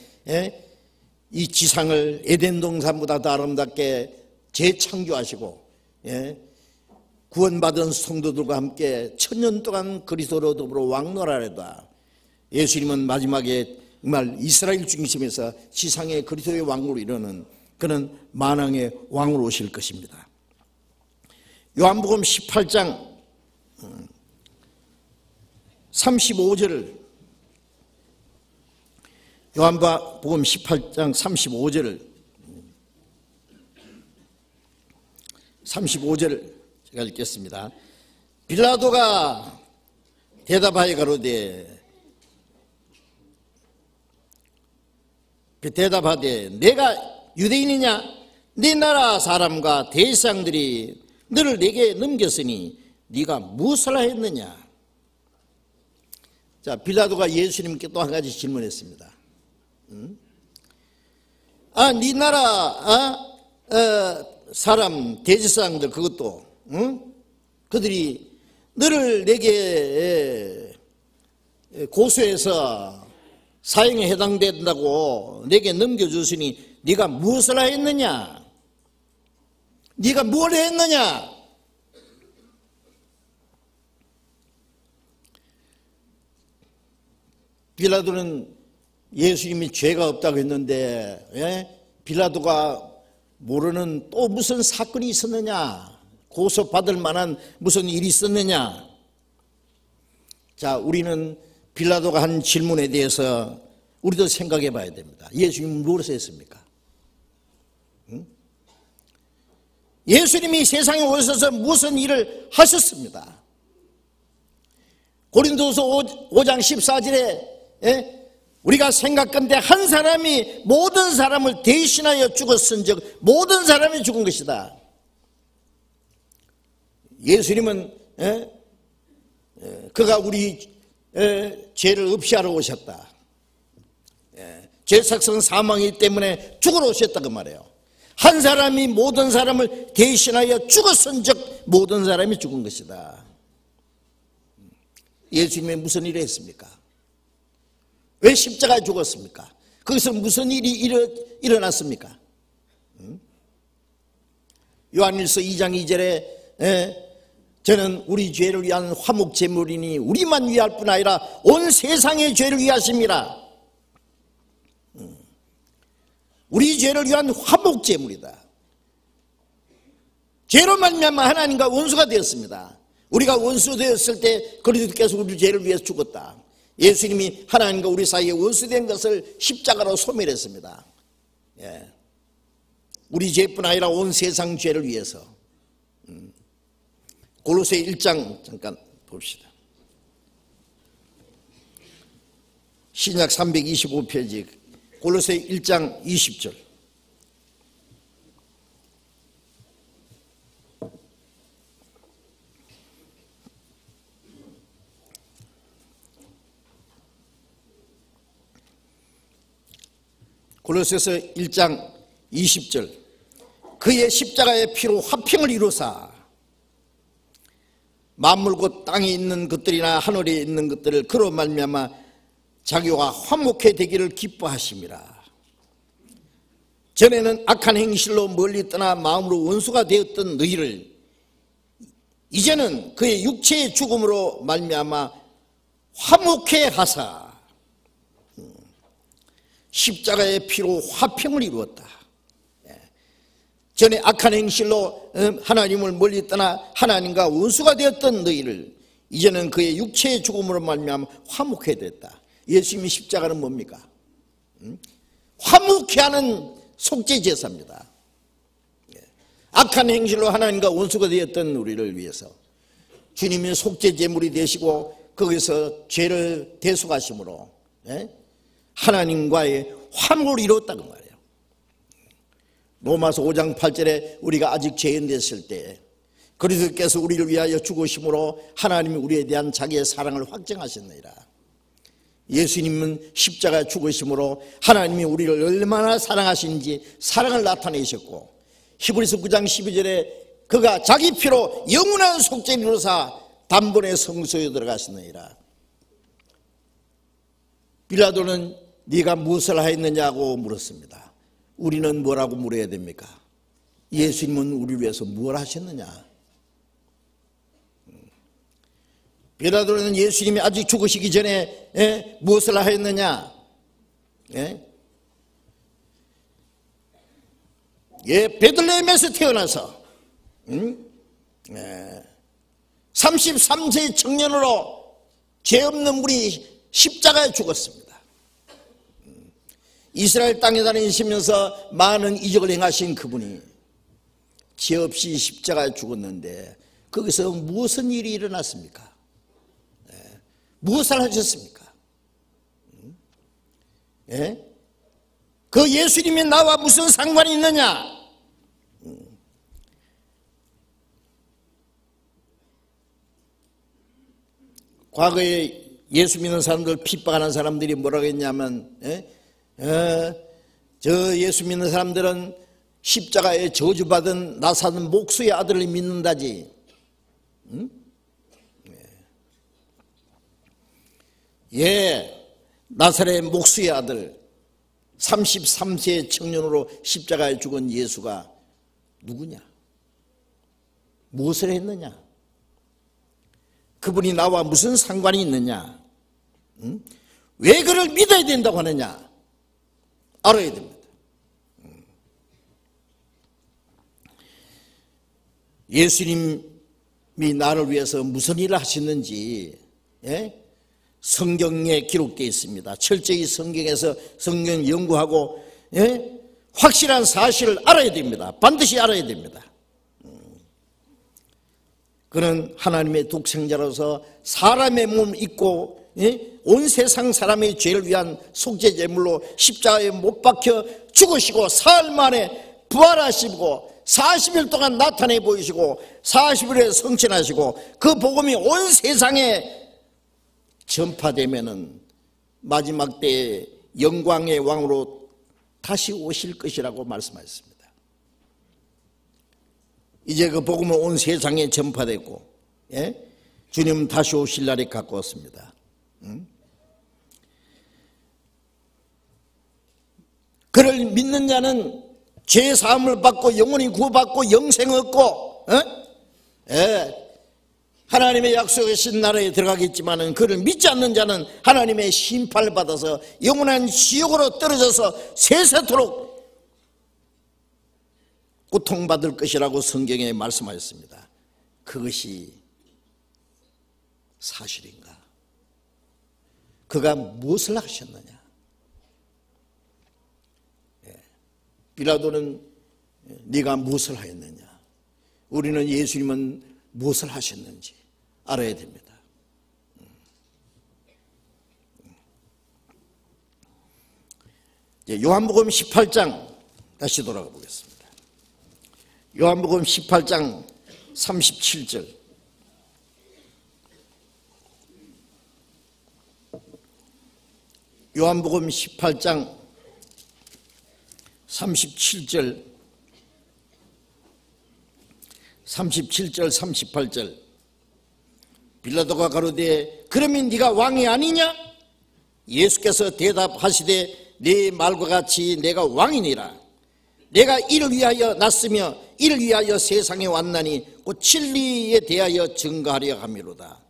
이 지상을 에덴 동산보다 더 아름답게 재창조하시고 구원받은 성도들과 함께 1000년 동안 그리스도로 더불어 왕노라래다. 예수님은 마지막에 정말 이스라엘 중심에서 지상의 그리스도의 왕으로 이르는 그는 만왕의 왕으로 오실 것입니다. 요한복음 18장 35절을 요한복음 18장 35절을 제가 읽겠습니다. 빌라도가 대답하여 가로되 내가 유대인이냐? 네 나라 사람과 대제사장들이 너를 내게 넘겼으니 네가 무엇을 하였느냐? 자, 빌라도가 예수님께 또 한 가지 질문했습니다. 네 나라 사람 대제사장들 그것도 그들이 너를 내게 고소해서 사형에 해당된다고 내게 넘겨줬으니 네가 무엇을 했느냐? 네가 뭘 했느냐? 빌라도는 예수님이 죄가 없다고 했는데 빌라도가 모르는 또 무슨 사건이 있었느냐? 고소받을 만한 무슨 일이 있었느냐? 자, 우리는 빌라도가 한 질문에 대해서 우리도 생각해 봐야 됩니다. 예수님은 무엇을 했습니까? 예수님이 세상에 오셔서 무슨 일을 하셨습니다. 고린도서 5장 14절에 우리가 생각건대 한 사람이 모든 사람을 대신하여 죽었은즉 모든 사람이 죽은 것이다. 예수님은 그가 우리 죄를 없이하러 오셨다. 죄삭성 사망이기 때문에 죽으러 오셨다 그 말이에요. 한 사람이 모든 사람을 대신하여 죽었은즉 모든 사람이 죽은 것이다. 예수님이 무슨 일을 했습니까? 왜 십자가에 죽었습니까? 거기서 무슨 일이 일어났습니까? 요한일서 2장 2절에 저는 우리 죄를 위한 화목제물이니 우리만 위할 뿐 아니라 온 세상의 죄를 위하심이라. 우리 죄를 위한 화목제물이다. 죄로 말미암아 하나님과 원수가 되었습니다. 우리가 원수 되었을 때 그리스도께서 우리 죄를 위해서 죽었다. 예수님이 하나님과 우리 사이에 원수된 것을 십자가로 소멸했습니다. 우리 죄뿐 아니라 온 세상 죄를 위해서. 골로새 1장 잠깐 봅시다. 신약 325페이지 골로새 1장 20절. 골로새서 1장 20절. 그의 십자가의 피로 화평을 이루사 만물 곧 땅에 있는 것들이나 하늘에 있는 것들을 그로 말미암아 자기와 화목해 되기를 기뻐하심이라. 전에는 악한 행실로 멀리 떠나 마음으로 원수가 되었던 너희를 이제는 그의 육체의 죽음으로 말미암아 화목해 하사 십자가의 피로 화평을 이루었다. 전에 악한 행실로 하나님을 멀리 떠나 하나님과 원수가 되었던 너희를 이제는 그의 육체의 죽음으로 말미암아 화목해 됐다. 예수님의 십자가는 뭡니까? 화목해 하는 속죄 제사입니다. 악한 행실로 하나님과 원수가 되었던 우리를 위해서 주님이 속죄 제물이 되시고 거기서 죄를 대속하심으로 하나님과의 화목을 이뤘다는 말이에요. 로마서 5장 8절에 우리가 아직 죄인 됐을 때 그리스도께서 우리를 위하여 죽으심으로 하나님이 우리에 대한 자기의 사랑을 확증하셨느니라. 예수님은 십자가에 죽으심으로 하나님이 우리를 얼마나 사랑하시는지 사랑을 나타내셨고 히브리서 9장 12절에 그가 자기 피로 영원한 속죄를 이루사 단번에 성소에 들어가셨느니라. 빌라도는 네가 무엇을 하였느냐고 물었습니다. 우리는 뭐라고 물어야 됩니까? 예수님은 우리를 위해서 뭘 하셨느냐? 빌라도는 예수님이 아직 죽으시기 전에 무엇을 하였느냐? 베들레헴에서 태어나서 33세 청년으로 죄 없는 분이 십자가에 죽었습니다. 이스라엘 땅에 다니시면서 많은 이적을 행하신 그분이 죄 없이 십자가에 죽었는데 거기서 무슨 일이 일어났습니까? 무엇을 하셨습니까? 그 예수님이 나와 무슨 상관이 있느냐? 과거에 예수 믿는 사람들 핍박하는 사람들이 뭐라고 했냐면 저 예수 믿는 사람들은 십자가에 저주받은 나사는 목수의 아들을 믿는다지. 응? 나사렛 목수의 아들 33세의 청년으로 십자가에 죽은 예수가 누구냐? 무엇을 했느냐? 그분이 나와 무슨 상관이 있느냐? 응? 왜 그를 믿어야 된다고 하느냐? 알아야 됩니다. 예수님이 나를 위해서 무슨 일을 하셨는지 성경에 기록되어 있습니다. 철저히 성경에서 성경 연구하고 확실한 사실을 알아야 됩니다. 반드시 알아야 됩니다. 그는 하나님의 독생자로서 사람의 몸을 입고 온 세상 사람의 죄를 위한 속죄제물로 십자가에 못 박혀 죽으시고 사흘 만에 부활하시고 40일 동안 나타내 보이시고 40일에 성천하시고 그 복음이 온 세상에 전파되면은 마지막 때에 영광의 왕으로 다시 오실 것이라고 말씀하셨습니다. 이제 그 복음은 온 세상에 전파됐고 주님은 다시 오실 날이 가까웠습니다. 그를 믿는 자는 죄 사함을 받고 영원히 구원받고 영생 얻고 하나님의 약속하신 나라에 들어가겠지만은 그를 믿지 않는 자는 하나님의 심판을 받아서 영원한 지옥으로 떨어져서 세세토록 고통받을 것이라고 성경에 말씀하셨습니다. 그것이 사실인가? 그가 무엇을 하셨느냐? 빌라도는 네가 무엇을 하였느냐? 우리는 예수님은 무엇을 하셨는지 알아야 됩니다. 요한복음 18장 다시 돌아가 보겠습니다. 요한복음 18장 37절. 요한복음 18장 37절 38절. 빌라도가 가로되 그러면 네가 왕이 아니냐? 예수께서 대답하시되 네 말과 같이 내가 왕이니라. 내가 이를 위하여 났으며 이를 위하여 세상에 왔나니 곧 진리에 대하여 증거하려 함이로다.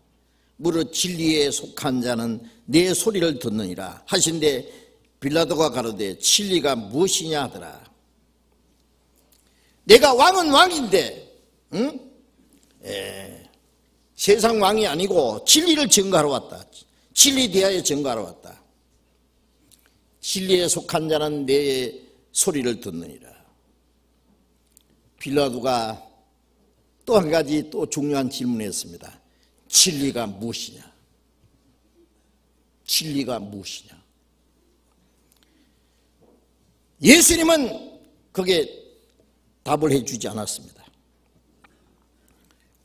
무릇 진리에 속한 자는 내 소리를 듣느니라 하신대 빌라도가 가로되 진리가 무엇이냐 하더라. 내가 왕은 왕인데 세상 왕이 아니고 진리를 증거하러 왔다. 진리에 대하여 증거하러 왔다. 진리에 속한 자는 내 소리를 듣느니라. 빌라도가 또 한 가지 또 중요한 질문을 했습니다. 진리가 무엇이냐? 진리가 무엇이냐? 예수님은 거기에 답을 해주지 않았습니다.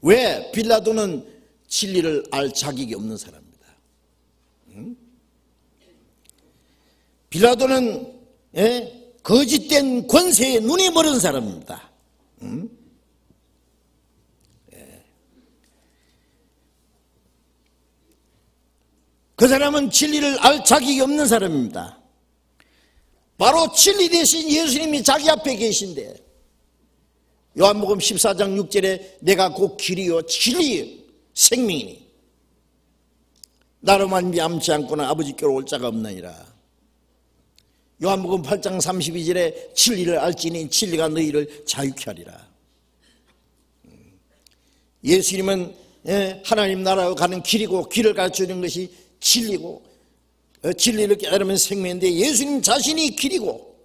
왜? 빌라도는 진리를 알 자격이 없는 사람입니다. 빌라도는 거짓된 권세에 눈이 멀은 사람입니다. 그 사람은 진리를 알 자격이 없는 사람입니다. 바로 진리 대신 예수님이 자기 앞에 계신데 요한복음 14장 6절에 내가 곧 길이요 진리요 생명이니 나로만 말미암지 않고는 아버지께로 올 자가 없나니라. 요한복음 8장 32절에 진리를 알지니 진리가 너희를 자유케 하리라. 예수님은 하나님 나라로 가는 길이고 길을 가르쳐주는 것이 진리고 진리를 깨달으면 생명인데 예수님 자신이 길이고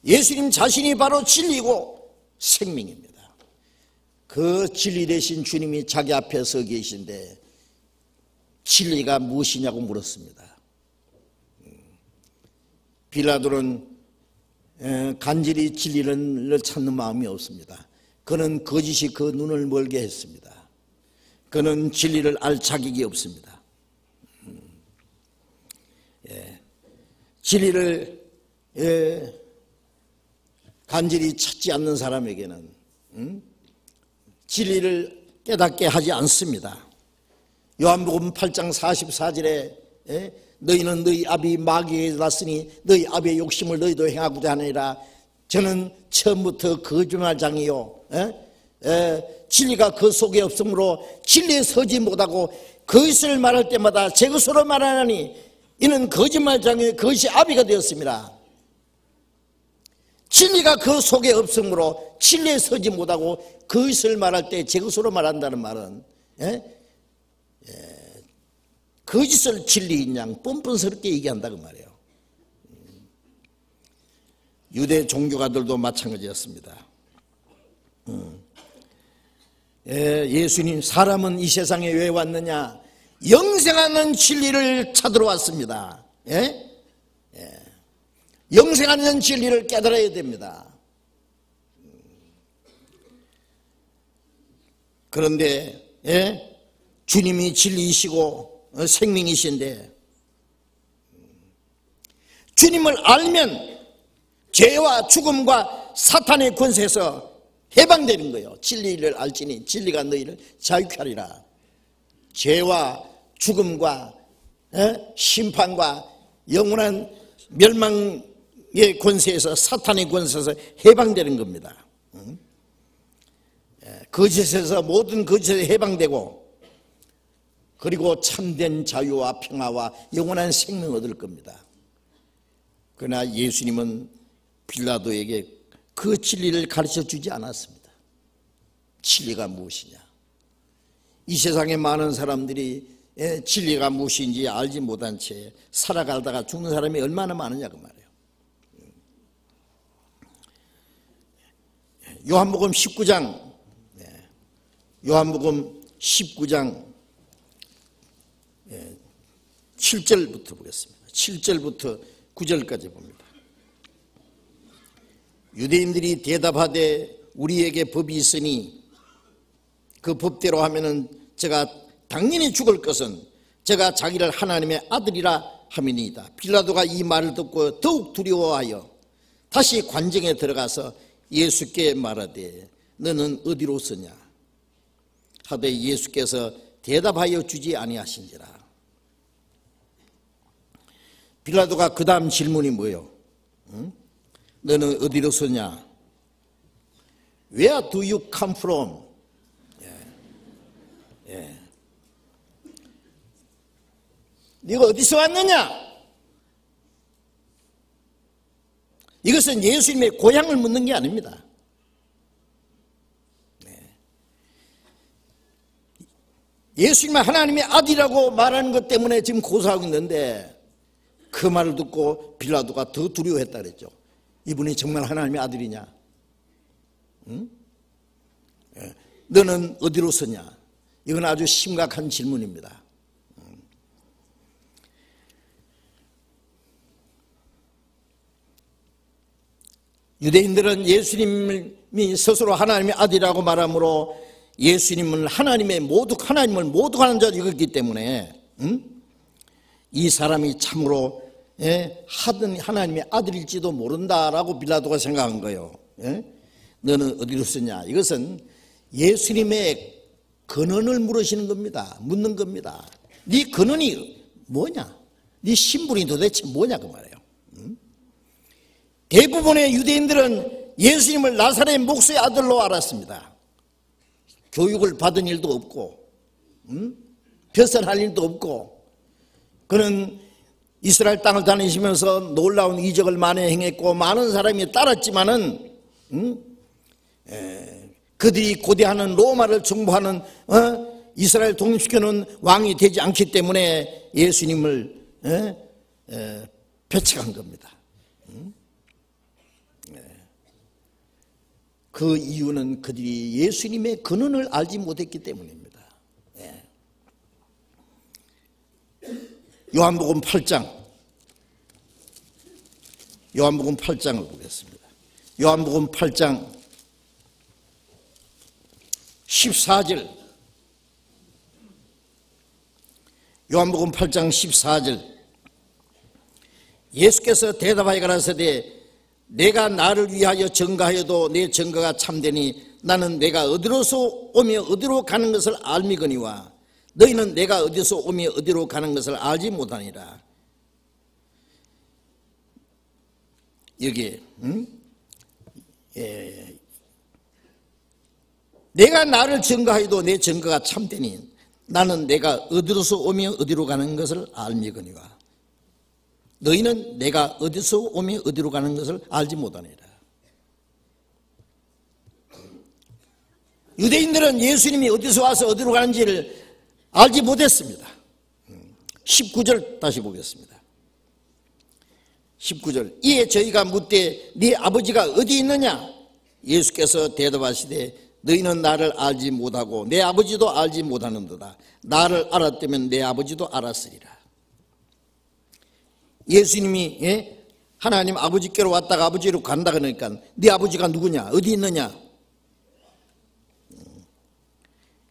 예수님 자신이 바로 진리고 생명입니다. 그 진리 대신 주님이 자기 앞에 서 계신데 진리가 무엇이냐고 물었습니다. 빌라도는 간절히 진리를 찾는 마음이 없습니다. 그는 거짓이 그 눈을 멀게 했습니다. 그는 진리를 알 자격이 없습니다. 진리를 간절히 찾지 않는 사람에게는 진리를 깨닫게 하지 않습니다. 요한복음 8장 44절에 너희는 너희 아비 마귀에게 났으니 너희 아비의 욕심을 너희도 행하고자 하느니라. 저는 처음부터 거짓말장이요 진리가 그 속에 없으므로 진리에 서지 못하고 거짓을 말할 때마다 제 것으로 말하나니 이는 거짓말장이요 거짓 아비가 되었습니다. 진리가 그 속에 없으므로 진리에 서지 못하고 거짓을 말할 때 제 것으로 말한다는 말은 거짓을 진리인 양 뻔뻔스럽게 얘기한다 그 말이에요. 유대 종교가들도 마찬가지였습니다. 예수님, 사람은 이 세상에 왜 왔느냐? 영생하는 진리를 찾으러 왔습니다. 영생하는 진리를 깨달아야 됩니다. 그런데 주님이 진리이시고 생명이신데 주님을 알면 죄와 죽음과 사탄의 권세에서 해방되는 거예요. 진리를 알지니 진리가 너희를 자유케 하리라. 죄와 죽음과 심판과 영원한 멸망의 권세에서 사탄의 권세에서 해방되는 겁니다. 거짓에서 모든 거짓에 해방되고 그리고 참된 자유와 평화와 영원한 생명을 얻을 겁니다. 그러나 예수님은 빌라도에게 그 진리를 가르쳐 주지 않았습니다. 진리가 무엇이냐? 이 세상에 많은 사람들이 진리가 무엇인지 알지 못한 채 살아가다가 죽는 사람이 얼마나 많으냐 그 말이에요. 요한복음 19장 7절부터 보겠습니다. 7절부터 9절까지 봅니다. 유대인들이 대답하되 우리에게 법이 있으니 그 법대로 하면은 제가 당연히 죽을 것은 제가 자기를 하나님의 아들이라 함이니이다. 빌라도가 이 말을 듣고 더욱 두려워하여 다시 관정에 들어가서 예수께 말하되 너는 어디로 서냐 하되 예수께서 대답하여 주지 아니하신지라. 빌라도가 그 다음 질문이 뭐예요? 너는 어디로 서냐? Where do you come from? 네가 어디서 왔느냐? 이것은 예수님의 고향을 묻는 게 아닙니다. 예수님은 하나님의 아들이라고 말하는 것 때문에 지금 고소하고 있는데 그 말을 듣고 빌라도가 더 두려워했다 그랬죠. 이분이 정말 하나님의 아들이냐? 응? 너는 어디로 서냐? 이건 아주 심각한 질문입니다. 유대인들은 예수님이 스스로 하나님의 아들이라고 말하므로 예수님은 하나님을 모독 하는 자로 여겼기 때문에 이 사람이 참으로 하나님의 아들일지도 모른다라고 빌라도가 생각한 거예요. 너는 어디로 서냐? 이것은 예수님의 근원을 물으시는 겁니다. 묻는 겁니다. 네 근원이 뭐냐? 네 신분이 도대체 뭐냐 그 말이에요. 대부분의 유대인들은 예수님을 나사렛 목수의 아들로 알았습니다. 교육을 받은 일도 없고 벼슬할 일도 없고 그는 이스라엘 땅을 다니시면서 놀라운 이적을 많이 행했고 많은 사람이 따랐지만은 그들이 고대하는 로마를 정복하는 이스라엘 독립시켜놓은 왕이 되지 않기 때문에 예수님을 배척한 겁니다. 그 이유는 그들이 예수님의 근원을 알지 못했기 때문입니다. 요한복음 8장을 보겠습니다. 요한복음 8장 14절. 요한복음 8장 14절. 예수께서 대답하여 가라사대 내가 나를 위하여 증거하여도 내 증거가 참되니 나는 내가 어디로서 오며 어디로 가는 것을 알미거니와 너희는 내가 어디서 오며 어디로 가는 것을 알지 못하니라. 여기에 내가 나를 증거하여도 내 증거가 참되니 나는 내가 어디로서 오며 어디로 가는 것을 알미거니와 너희는 내가 어디서 오며 어디로 가는 것을 알지 못하니라. 유대인들은 예수님이 어디서 와서 어디로 가는지를 알지 못했습니다. 19절 다시 보겠습니다. 19절 이에 저희가 묻되 네 아버지가 어디 있느냐? 예수께서 대답하시되 너희는 나를 알지 못하고 내 아버지도 알지 못하는도다. 나를 알았다면 내 아버지도 알았으리라. 예수님이 하나님 아버지께로 왔다가 아버지로 간다 그러니까 네 아버지가 누구냐? 어디 있느냐?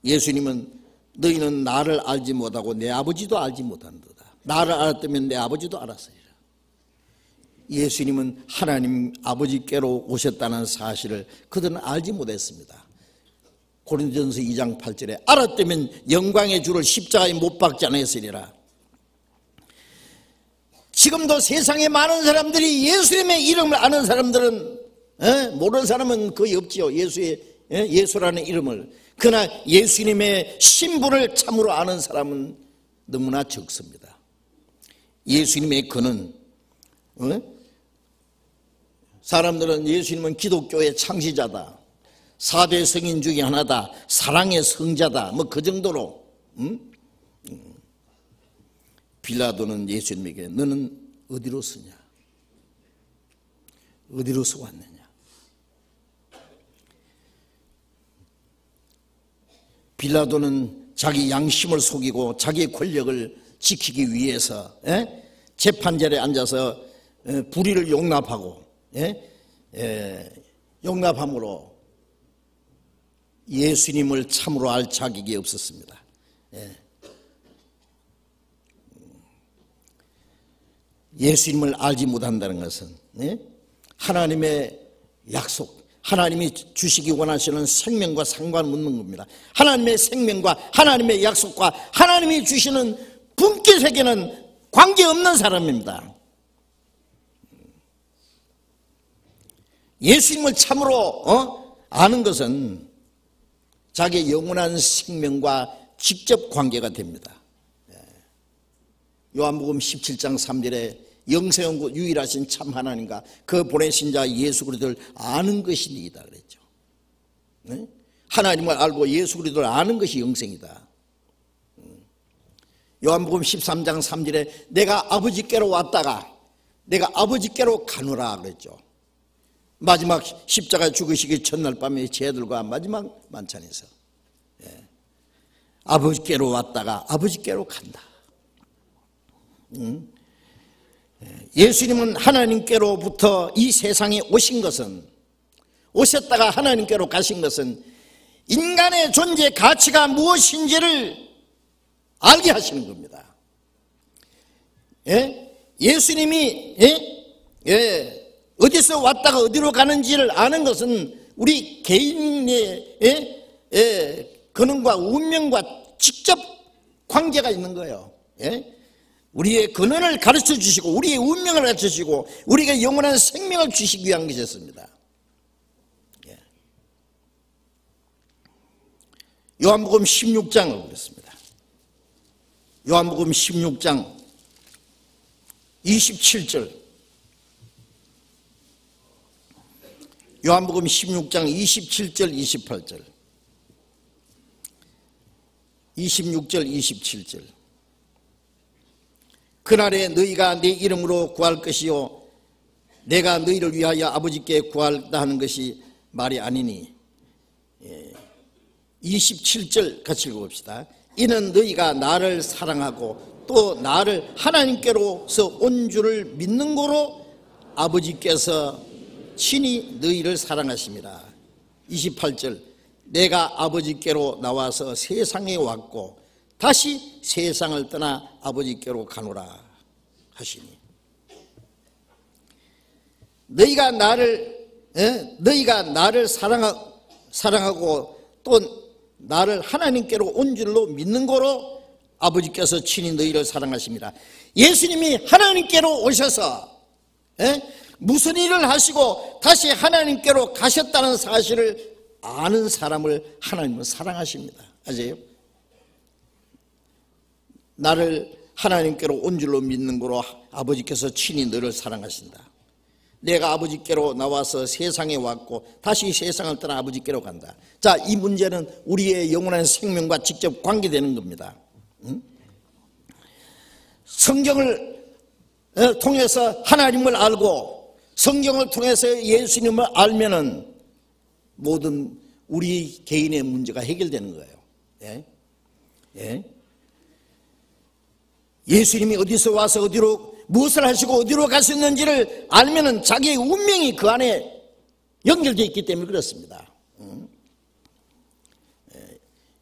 예수님은 너희는 나를 알지 못하고 내 아버지도 알지 못한도다. 나를 알았다면 내 아버지도 알았으리라. 예수님은 하나님 아버지께로 오셨다는 사실을 그들은 알지 못했습니다. 고린도전서 2장 8절에 알았다면 영광의 주를 십자가에 못 박지 않았으리라. 지금도 세상에 많은 사람들이 예수님의 이름을 아는 사람들은 모르는 사람은 거의 없지요. 예수라는 이름을. 그러나 예수님의 신분을 참으로 아는 사람은 너무나 적습니다. 예수님의 근은 사람들은 예수님은 기독교의 창시자다, 4대 성인 중에 하나다, 사랑의 성자다, 뭐 그 정도로. 빌라도는 예수님에게 너는 어디로 서냐? 어디로서 왔느냐? 빌라도는 자기 양심을 속이고 자기의 권력을 지키기 위해서 재판자리에 앉아서 불의를 용납하고 용납함으로 예수님을 참으로 알 자격이 없었습니다. 예수님을 알지 못한다는 것은 하나님의 약속, 하나님이 주시기 원하시는 생명과 상관없는 겁니다. 하나님의 생명과 하나님의 약속과 하나님이 주시는 분깃에게는 관계없는 사람입니다. 예수님을 참으로 아는 것은 자기의 영원한 생명과 직접 관계가 됩니다. 요한복음 17장 3절에 영생하고 유일하신 참 하나님과 그 보내신 자 예수 그리스도를 아는 것이 이다 그랬죠. 하나님을 알고 예수 그리스도를 아는 것이 영생이다. 요한복음 13장 3절에 내가 아버지께로 왔다가 내가 아버지께로 가노라 그랬죠. 마지막 십자가 죽으시기 첫날 밤에 제들과 마지막 만찬에서 아버지께로 왔다가 아버지께로 간다. 예수님은 하나님께로부터 이 세상에 오신 것은, 오셨다가 하나님께로 가신 것은 인간의 존재 가치가 무엇인지를 알게 하시는 겁니다. 예수님이 어디서 왔다가 어디로 가는지를 아는 것은 우리 개인의 근원과 운명과 직접 관계가 있는 거예요. 우리의 근원을 가르쳐 주시고 우리의 운명을 가르쳐 주시고 우리에게 영원한 생명을 주시기 위한 것이었습니다. 요한복음 16장을 보겠습니다. 요한복음 16장 27절. 요한복음 16장 27절 28절 26절 27절 그날에 너희가 내 이름으로 구할 것이요 내가 너희를 위하여 아버지께 구하다 하는 것이 말이 아니니 27절 같이 읽어봅시다. 이는 너희가 나를 사랑하고 또 나를 하나님께로서 온 줄을 믿는 거로 아버지께서 친히 너희를 사랑하심이라. 28절 내가 아버지께로 나와서 세상에 왔고 다시 세상을 떠나 아버지께로 가노라 하시니. 너희가 나를 사랑하고 또 나를 하나님께로 온 줄로 믿는 거로 아버지께서 친히 너희를 사랑하십니다. 예수님이 하나님께로 오셔서 무슨 일을 하시고 다시 하나님께로 가셨다는 사실을 아는 사람을 하나님은 사랑하십니다. 아세요? 나를 하나님께로 온 줄로 믿는 거로 아버지께서 친히 너를 사랑하신다. 내가 아버지께로 나와서 세상에 왔고 다시 세상을 떠나 아버지께로 간다. 자, 이 문제는 우리의 영원한 생명과 직접 관계되는 겁니다. 성경을 통해서 하나님을 알고 성경을 통해서 예수님을 알면은 모든 우리 개인의 문제가 해결되는 거예요. 예수님이 어디서 와서 어디로 무엇을 하시고 어디로 가셨는지를 알면은 자기의 운명이 그 안에 연결되어 있기 때문에 그렇습니다.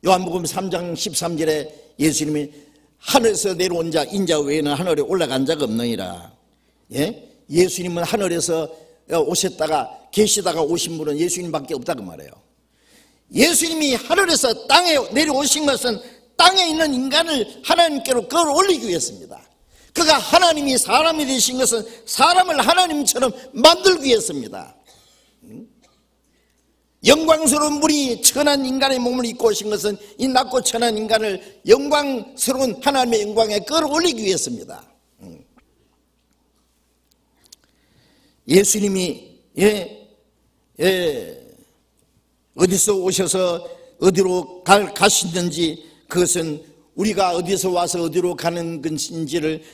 요한복음 3장 13절에 예수님이 하늘에서 내려온 자 인자 외에는 하늘에 올라간 자가 없느니라. 예수님은 하늘에서 오셨다가 계시다가 오신 분은 예수님밖에 없다고 말해요. 예수님이 하늘에서 땅에 내려오신 것은 땅에 있는 인간을 하나님께로 끌어올리기 위해서입니다. 그가 하나님이 사람이 되신 것은 사람을 하나님처럼 만들기 위해서입니다. 영광스러운 분이 천한 인간의 몸을 입고 오신 것은 이 낮고 천한 인간을 영광스러운 하나님의 영광에 끌어올리기 위해서입니다. 예수님이 어디서 오셔서 어디로 가시는지 그것은 우리가 어디서 와서 어디로 가는 것인지를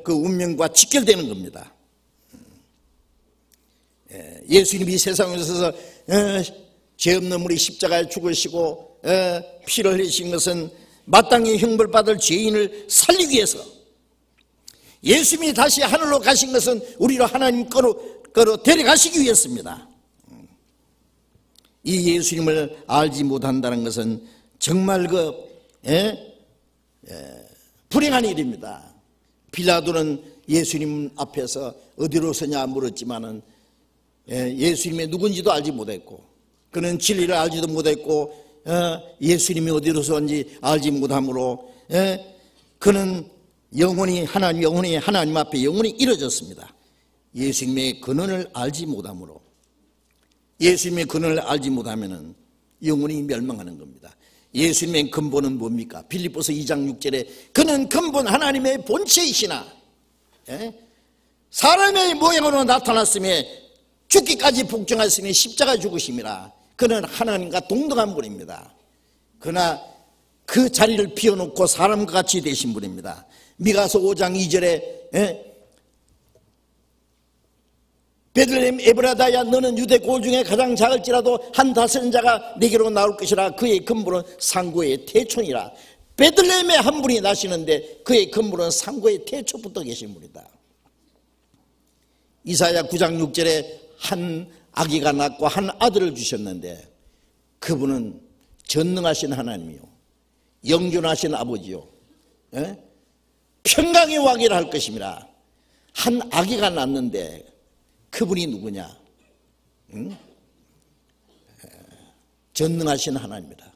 그 운명과 직결되는 겁니다. 예수님이 세상에 오셔서 죄 없는 우리 십자가에 죽으시고 피를 흘리신 것은 마땅히 형벌받을 죄인을 살리기 위해서, 예수님이 다시 하늘로 가신 것은 우리를 하나님 거로 데려가시기 위해서입니다. 이 예수님을 알지 못한다는 것은 정말 불행한 일입니다. 빌라도는 예수님 앞에서 어디로 서냐 물었지만은 예수님이 누군지도 알지 못했고, 그는 진리를 알지도 못했고, 예수님이 어디로 서는지 알지 못함으로 그는 영원히 하나님 앞에 영원히 이뤄졌습니다. 예수님의 근원을 알지 못함으로, 예수님의 근원을 알지 못하면은 영원히 멸망하는 겁니다. 예수님의 근본은 뭡니까? 빌립보서 2장 6절에 그는 근본 하나님의 본체이시나 사람의 모양으로 나타났으며 죽기까지 복종하시니 십자가 죽으심이라. 그는 하나님과 동등한 분입니다. 그러나 그 자리를 비워놓고 사람과 같이 되신 분입니다. 미가서 5장 2절에 베들레헴 에브라다야 너는 유대 고을 중에 가장 작을지라도 한 다스린 자가 네게로 나올 것이라. 그의 근본은 상고의 태초니라. 베들레헴에 한 분이 나시는데 그의 근본은 상고의 태초부터 계신 분이다. 이사야 9장 6절에 한 아기가 낳고 한 아들을 주셨는데 그분은 전능하신 하나님이요 영존하신 아버지요 평강의 왕이라 할 것입니다. 한 아기가 낳는데 그분이 누구냐? 전능하신 하나님이다.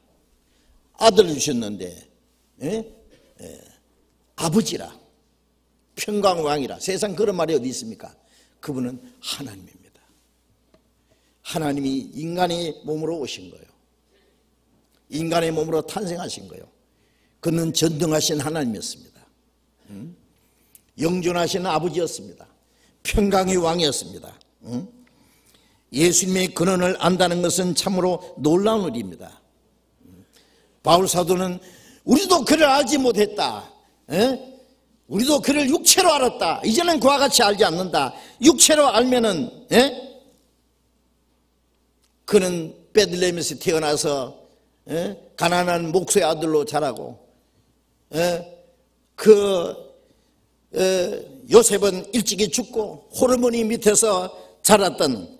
아들을 주셨는데 아버지라, 평강왕이라. 세상 그런 말이 어디 있습니까? 그분은 하나님입니다. 하나님이 인간의 몸으로 오신 거예요. 인간의 몸으로 탄생하신 거예요. 그는 전능하신 하나님이었습니다. 영존하신 아버지였습니다. 평강의 왕이었습니다. 예수님의 근원을 안다는 것은 참으로 놀라운 일입니다. 바울 사도는 우리도 그를 알지 못했다. 우리도 그를 육체로 알았다. 이제는 그와 같이 알지 않는다. 육체로 알면은 그는 베들레헴에서 태어나서 가난한 목수의 아들로 자라고 요셉은 일찍이 죽고 호르몬이 밑에서 자랐던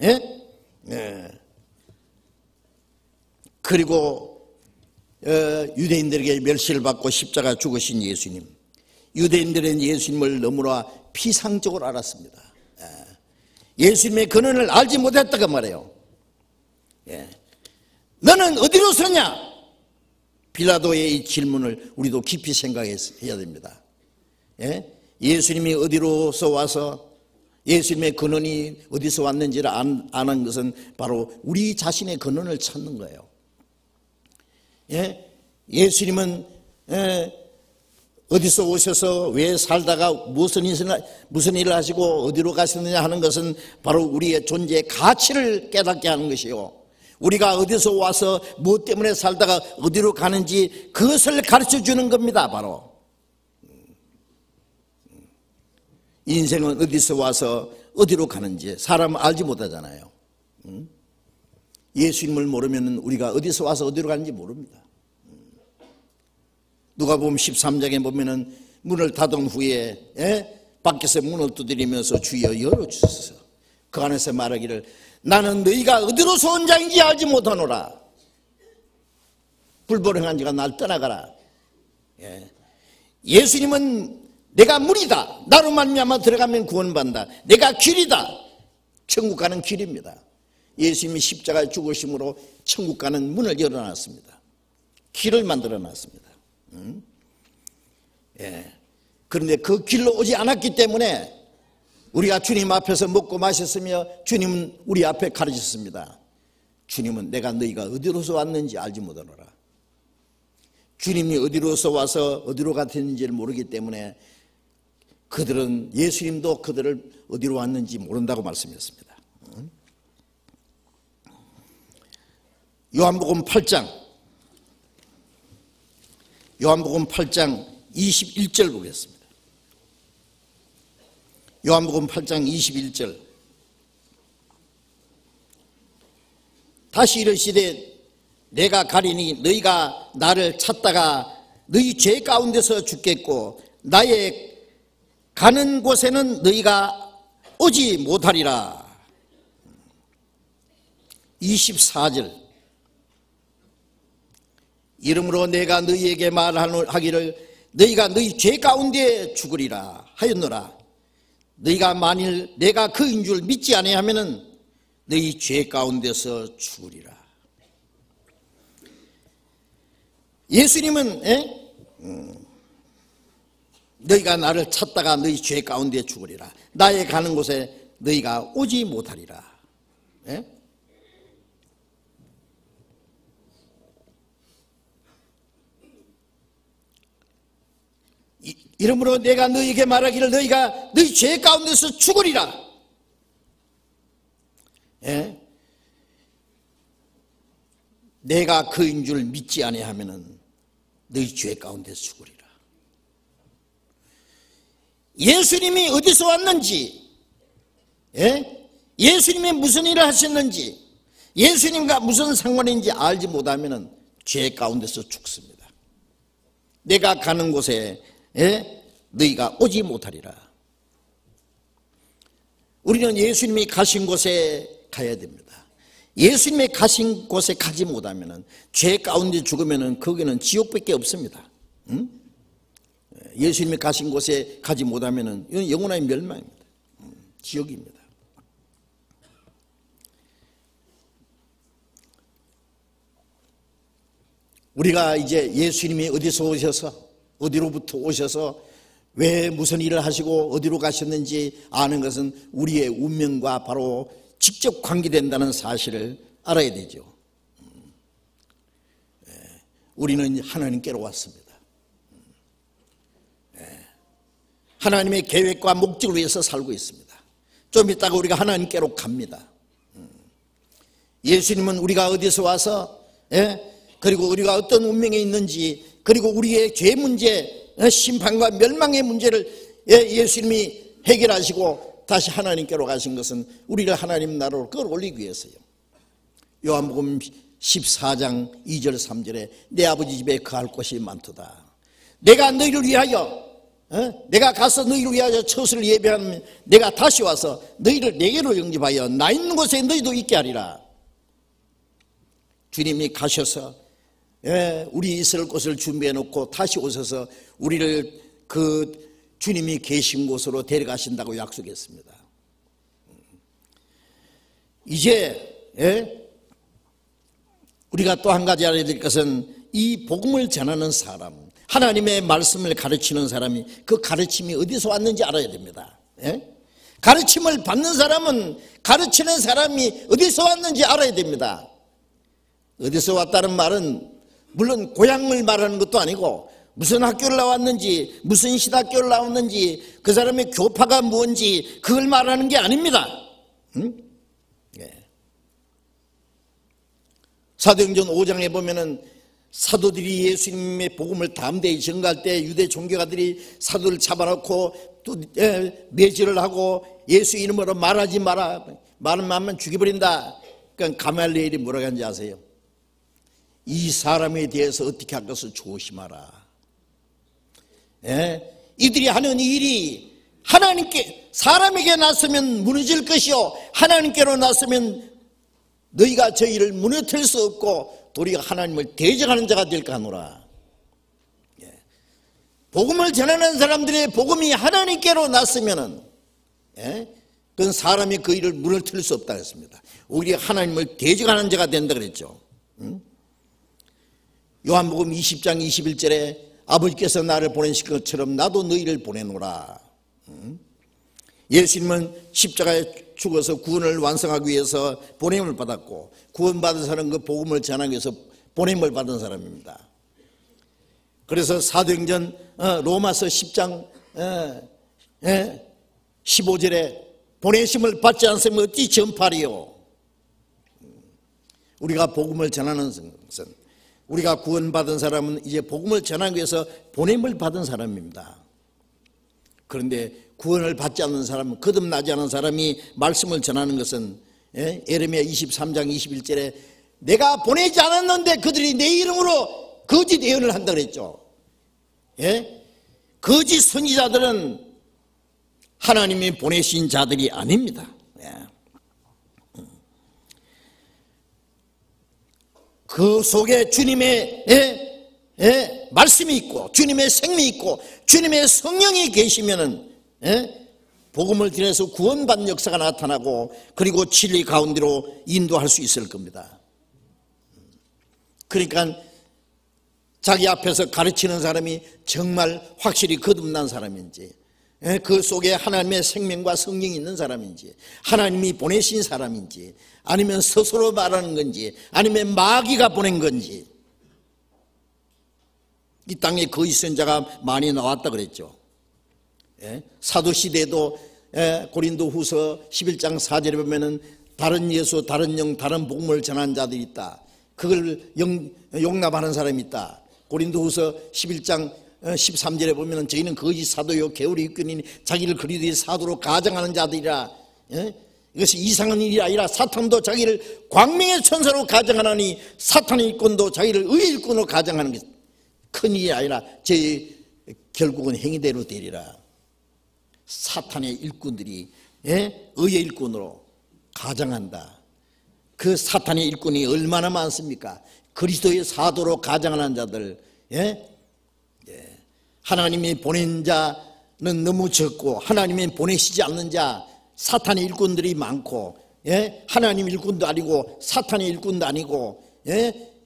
그리고 유대인들에게 멸시를 받고 십자가 죽으신 예수님. 유대인들은 예수님을 너무나 피상적으로 알았습니다. 예수님의 근원을 알지 못했다고 말해요. 예. 너는 어디로 서냐? 빌라도의 이 질문을 우리도 깊이 생각해야 됩니다. 예? 예수님이 어디로서 와서 예수님의 근원이 어디서 왔는지를 아는 것은 바로 우리 자신의 근원을 찾는 거예요. 예? 예수님은 어디서 오셔서 왜 살다가 무슨 일을 하시고 어디로 가셨느냐 하는 것은 바로 우리의 존재의 가치를 깨닫게 하는 것이요, 우리가 어디서 와서 무엇 때문에 살다가 어디로 가는지 그것을 가르쳐 주는 겁니다. 바로 인생은 어디서 와서 어디로 가는지 사람은 알지 못하잖아요. 예수님을 모르면 우리가 어디서 와서 어디로 가는지 모릅니다. 누가복음 13장에 보면은 문을 닫은 후에 밖에서 문을 두드리면서 주여 열어주소서. 그 안에서 말하기를 나는 너희가 어디로서 온 자인지 알지 못하노라. 불법행한 자가 날 떠나가라. 예수님은 내가 문이다. 나로 말미암아 들어가면 구원받는다. 내가 길이다. 천국 가는 길입니다. 예수님이 십자가에 죽으심으로 천국 가는 문을 열어놨습니다. 길을 만들어놨습니다. 그런데 그 길로 오지 않았기 때문에 우리가 주님 앞에서 먹고 마셨으며 주님은 우리 앞에 가르쳤습니다. 주님은 내가 너희가 어디로서 왔는지 알지 못하노라. 주님이 어디로서 와서 어디로 갔는지를 모르기 때문에 그들은, 예수님도 그들을 어디로 왔는지 모른다고 말씀했습니다. 요한복음 8장 21절 보겠습니다. 요한복음 8장 21절. 다시 이르시되 내가 가리니 너희가 나를 찾다가 너희 죄 가운데서 죽겠고 나의 가는 곳에는 너희가 오지 못하리라. 24절. 이러므로 내가 너희에게 말하기를 너희가 너희 죄 가운데 죽으리라 하였노라. 너희가 만일 내가 그인 줄 믿지 아니하면은 너희 죄 가운데서 죽으리라. 예수님은 너희가 나를 찾다가 너희 죄 가운데 죽으리라. 나의 가는 곳에 너희가 오지 못하리라. 이러므로 내가 너희에게 말하기를 너희가 너희 죄 가운데서 죽으리라. 내가 그인 줄 믿지 아니하면은 너희 죄 가운데서 죽으리라. 예수님이 어디서 왔는지, 예수님이 무슨 일을 하셨는지, 예수님과 무슨 상관인지 알지 못하면은 죄 가운데서 죽습니다. 내가 가는 곳에 너희가 오지 못하리라. 우리는 예수님이 가신 곳에 가야 됩니다. 예수님이 가신 곳에 가지 못하면 죄 가운데 죽으면 거기는 지옥밖에 없습니다. 예수님이 가신 곳에 가지 못하면 이건 영원한 멸망입니다. 지옥입니다. 우리가 이제 예수님이 어디서 오셔서 어디로부터 오셔서 왜 무슨 일을 하시고 어디로 가셨는지 아는 것은 우리의 운명과 바로 직접 관계된다는 사실을 알아야 되죠. 우리는 하나님께로 왔습니다. 하나님의 계획과 목적을 위해서 살고 있습니다. 좀 이따가 우리가 하나님께로 갑니다. 예수님은 우리가 어디서 와서 그리고 우리가 어떤 운명에 있는지, 그리고 우리의 죄 문제, 심판과 멸망의 문제를 예수님이 해결하시고 다시 하나님께로 가신 것은 우리를 하나님 나라로 끌어올리기 위해서요. 요한복음 14장 2절 3절에 내 아버지 집에 거할 곳이 많도다. 내가 너희를 위하여 내가 가서 너희를 위하여 처소를 예배하면 내가 다시 와서 너희를 내게로 영접하여 나 있는 곳에 너희도 있게 하리라. 주님이 가셔서 우리 있을 곳을 준비해 놓고 다시 오셔서 우리를 그 주님이 계신 곳으로 데려가신다고 약속했습니다. 이제 우리가 또 한 가지 알아야 될 것은 이 복음을 전하는 사람, 하나님의 말씀을 가르치는 사람이 그 가르침이 어디서 왔는지 알아야 됩니다. 가르침을 받는 사람은 가르치는 사람이 어디서 왔는지 알아야 됩니다. 어디서 왔다는 말은 물론 고향을 말하는 것도 아니고 무슨 학교를 나왔는지, 무슨 신학교를 나왔는지, 그 사람의 교파가 뭔지 그걸 말하는 게 아닙니다. 사도행전 5장에 보면은 사도들이 예수님의 복음을 담대히 전가할 때 유대 종교가들이 사도를 잡아놓고 또 매질을 하고 예수 이름으로 말하지 마라, 말하면 죽여버린다. 그러니까 가말리엘이 뭐라고 하는지 아세요? 이 사람에 대해서 어떻게 할 것을 조심하라. 이들이 하는 일이 하나님께, 사람에게 났으면 무너질 것이요 하나님께로 났으면 너희가 저희를 무너뜨릴 수 없고 도리어 하나님을 대적하는 자가 될까 하노라. 복음을 전하는 사람들의 복음이 하나님께로 났으면은 그건 사람이 그 일을 무너뜨릴 수 없다 했습니다. 오히려 하나님을 대적하는 자가 된다 그랬죠. 요한복음 20장 21절에 아버지께서 나를 보내신 것처럼 나도 너희를 보내노라. 예수님은 십자가에 죽어서 구원을 완성하기 위해서 보냄을 받았고, 구원받은 사람은 그 복음을 전하기 위해서 보냄을 받은 사람입니다. 그래서 사도행전 로마서 10장 15절에 보내심을 받지 않으면 어찌 전파리요. 우리가 복음을 전하는 것은, 우리가 구원받은 사람은 이제 복음을 전하기 위해서 보냄을 받은 사람입니다. 그런데 구원을 받지 않는 사람은, 거듭나지 않은 사람이 말씀을 전하는 것은 예레미야 23장 21절에 내가 보내지 않았는데 그들이 내 이름으로 거짓 예언을 한다 그랬죠. 거짓 선지자들은 하나님이 보내신 자들이 아닙니다. 그 속에 주님의 말씀이 있고 주님의 생명이 있고 주님의 성령이 계시면은 복음을 들여서 구원받는 역사가 나타나고 그리고 진리 가운데로 인도할 수 있을 겁니다. 그러니까 자기 앞에서 가르치는 사람이 정말 확실히 거듭난 사람인지, 그 속에 하나님의 생명과 성령이 있는 사람인지, 하나님이 보내신 사람인지, 아니면 스스로 말하는 건지, 아니면 마귀가 보낸 건지. 이 땅에 거짓 선자가 많이 나왔다 그랬죠. 사도시대에도 고린도 후서 11장 4절에 보면은 다른 예수, 다른 영, 다른 복음을 전하는 자들이 있다. 그걸 용납하는 사람이 있다. 고린도 후서 11장 13절에 보면은 저희는 거짓 사도요 게으리 육견이니 자기를 그리스도의 사도로 가정하는 자들이라. 이것이 이상한 일이 아니라 사탄도 자기를 광명의 천사로 가정하나니 사탄의 일꾼도 자기를 의의 일꾼으로 가정하는 게 큰 일이 아니라 제 결국은 행위대로 되리라. 사탄의 일꾼들이 의의 일꾼으로 가정한다. 그 사탄의 일꾼이 얼마나 많습니까? 그리스도의 사도로 가정하는 자들, 하나님이 보낸 자는 너무 적고 하나님이 보내시지 않는 자 사탄의 일꾼들이 많고, 하나님 일꾼도 아니고 사탄의 일꾼도 아니고,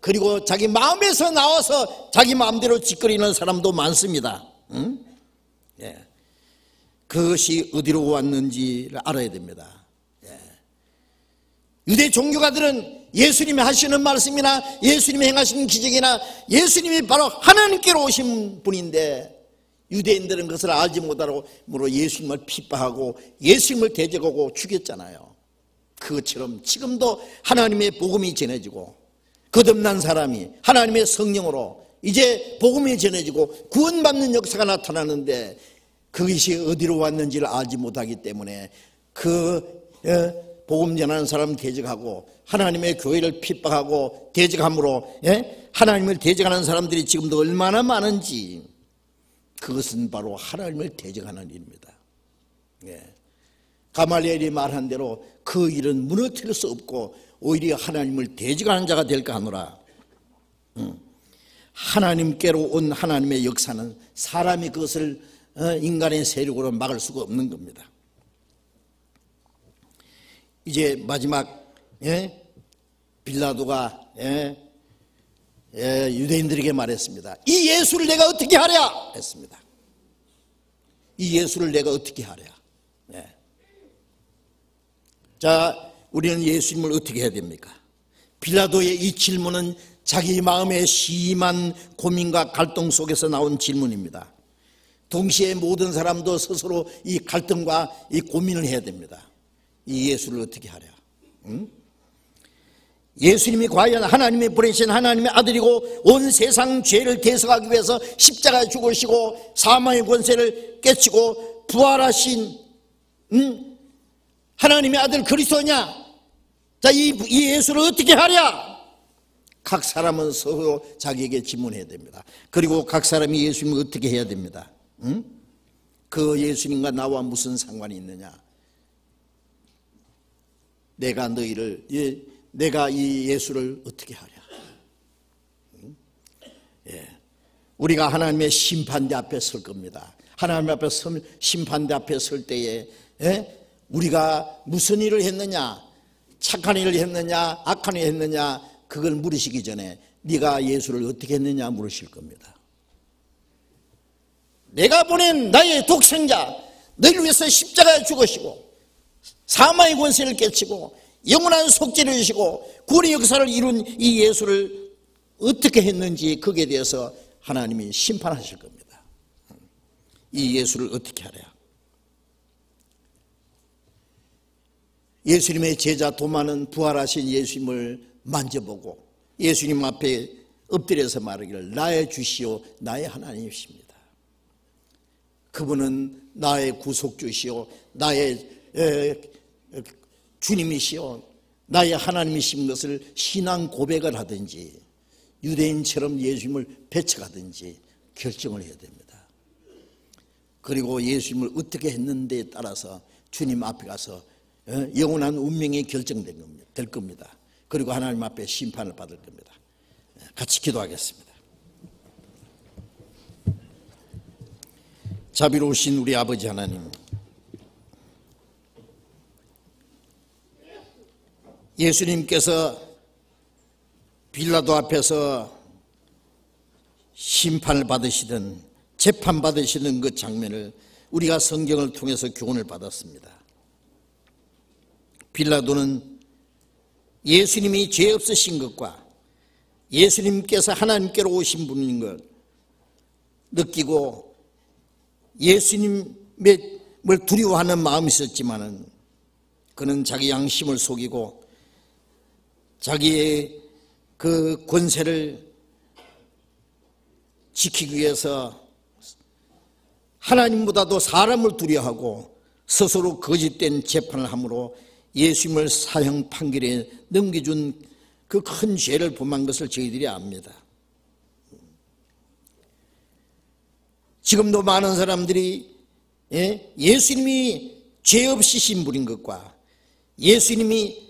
그리고 자기 마음에서 나와서 자기 마음대로 짓거리는 사람도 많습니다. 그것이 어디로 왔는지를 알아야 됩니다. 유대 종교가들은 예수님이 하시는 말씀이나 예수님이 행하시는 기적이나 예수님이 바로 하나님께로 오신 분인데, 유대인들은 그것을 알지 못하므로 예수님을 핍박하고 예수님을 대적하고 죽였잖아요. 그것처럼 지금도 하나님의 복음이 전해지고 거듭난 사람이 하나님의 성령으로 이제 복음이 전해지고 구원받는 역사가 나타나는데, 그것이 어디로 왔는지를 알지 못하기 때문에 그 복음 전하는 사람 대적하고 하나님의 교회를 핍박하고 대적함으로 하나님을 대적하는 사람들이 지금도 얼마나 많은지, 그것은 바로 하나님을 대적하는 일입니다. 가말리엘이 말한 대로 그 일은 무너뜨릴 수 없고 오히려 하나님을 대적하는 자가 될까 하노라. 하나님께로 온 하나님의 역사는 사람이 그것을 인간의 세력으로 막을 수가 없는 겁니다. 이제 마지막 예? 빌라도가 유대인들에게 말했습니다. 이 예수를 내가 어떻게 하랴 했습니다. 이 예수를 내가 어떻게 하랴. 자, 우리는 예수님을 어떻게 해야 됩니까? 빌라도의 이 질문은 자기 마음의 심한 고민과 갈등 속에서 나온 질문입니다. 동시에 모든 사람도 스스로 이 갈등과 이 고민을 해야 됩니다. 이 예수를 어떻게 하랴. 예수님이 과연 하나님이 보내신 하나님의 아들이고 온 세상 죄를 대속하기 위해서 십자가에 죽으시고 사망의 권세를 깨치고 부활하신 하나님의 아들 그리스도냐? 자, 이 예수를 어떻게 하랴? 각 사람은 서로 자기에게 질문해야 됩니다. 그리고 각 사람이 예수님을 어떻게 해야 됩니다. 그 예수님과 나와 무슨 상관이 있느냐? 내가 이 예수를 어떻게 하랴? 우리가 하나님의 심판대 앞에 설 겁니다. 하나님 앞에 심판대 앞에 설 때에 우리가 무슨 일을 했느냐, 착한 일을 했느냐, 악한 일을 했느냐, 그걸 물으시기 전에 네가 예수를 어떻게 했느냐 물으실 겁니다. 내가 보낸 나의 독생자, 너희를 위해서 십자가에 죽으시고 사망의 권세를 깨치고 영원한 속죄를 주시고 구원의 역사를 이룬 이 예수를 어떻게 했는지 거기에 대해서 하나님이 심판하실 겁니다. 이 예수를 어떻게 하랴? 예수님의 제자 도마는 부활하신 예수님을 만져보고 예수님 앞에 엎드려서 말하기를 나의 주시오 나의 하나님이십니다. 그분은 나의 구속주시오 나의 주님이시오 나의 하나님이신 것을 신앙 고백을 하든지 유대인처럼 예수님을 배척하든지 결정을 해야 됩니다. 그리고 예수님을 어떻게 했는데에 따라서 주님 앞에 가서 영원한 운명이 결정될 겁니다. 그리고 하나님 앞에 심판을 받을 겁니다. 같이 기도하겠습니다. 자비로우신 우리 아버지 하나님, 예수님께서 빌라도 앞에서 심판을 받으시던 재판받으시는 그 장면을 우리가 성경을 통해서 교훈을 받았습니다. 빌라도는 예수님이 죄 없으신 것과 예수님께서 하나님께로 오신 분인 걸 느끼고 예수님을 두려워하는 마음이 있었지만은 그는 자기 양심을 속이고 자기의 그 권세를 지키기 위해서 하나님보다도 사람을 두려워하고 스스로 거짓된 재판을 함으로 예수님을 사형 판결에 넘겨준 그 큰 죄를 범한 것을 저희들이 압니다. 지금도 많은 사람들이 예수님이 죄 없으신 분인 것과 예수님이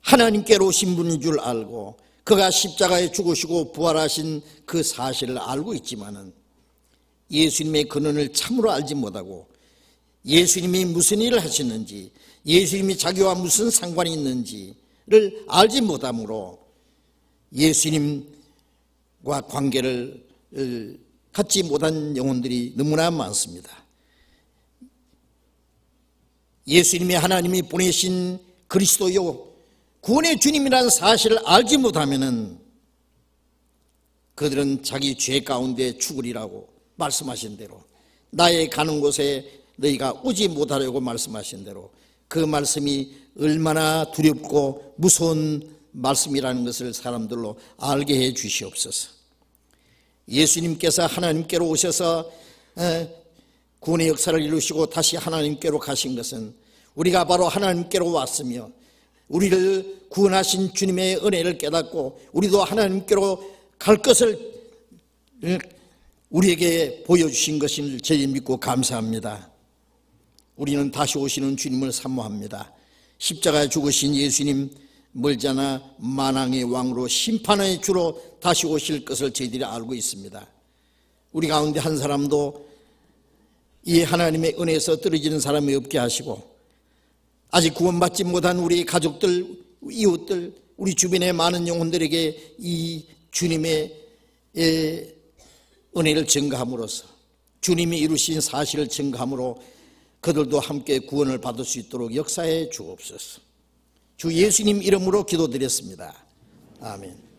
하나님께로 오신 분인 줄 알고 그가 십자가에 죽으시고 부활하신 그 사실을 알고 있지만은 예수님의 근원을 참으로 알지 못하고 예수님이 무슨 일을 하셨는지 예수님이 자기와 무슨 상관이 있는지를 알지 못함으로 예수님과 관계를 갖지 못한 영혼들이 너무나 많습니다. 예수님이 하나님이 보내신 그리스도요 구원의 주님이라는 사실을 알지 못하면은 그들은 자기 죄 가운데 죽으리라고 말씀하신 대로 나의 가는 곳에 너희가 오지 못하려고 말씀하신 대로 그 말씀이 얼마나 두렵고 무서운 말씀이라는 것을 사람들로 알게 해 주시옵소서. 예수님께서 하나님께로 오셔서 구원의 역사를 이루시고 다시 하나님께로 가신 것은 우리가 바로 하나님께로 왔으며 우리를 구원하신 주님의 은혜를 깨닫고 우리도 하나님께로 갈 것을 우리에게 보여주신 것을 저희 믿고 감사합니다. 우리는 다시 오시는 주님을 사모합니다. 십자가에 죽으신 예수님 멀잖아 만왕의 왕으로 심판의 주로 다시 오실 것을 저희들이 알고 있습니다. 우리 가운데 한 사람도 이 하나님의 은혜에서 떨어지는 사람이 없게 하시고 아직 구원받지 못한 우리 가족들 이웃들, 우리 주변의 많은 영혼들에게 이 주님의 은혜를 증거함으로써, 주님이 이루신 사실을 증거함으로 그들도 함께 구원을 받을 수 있도록 역사해 주옵소서. 주 예수님 이름으로 기도드렸습니다. 아멘.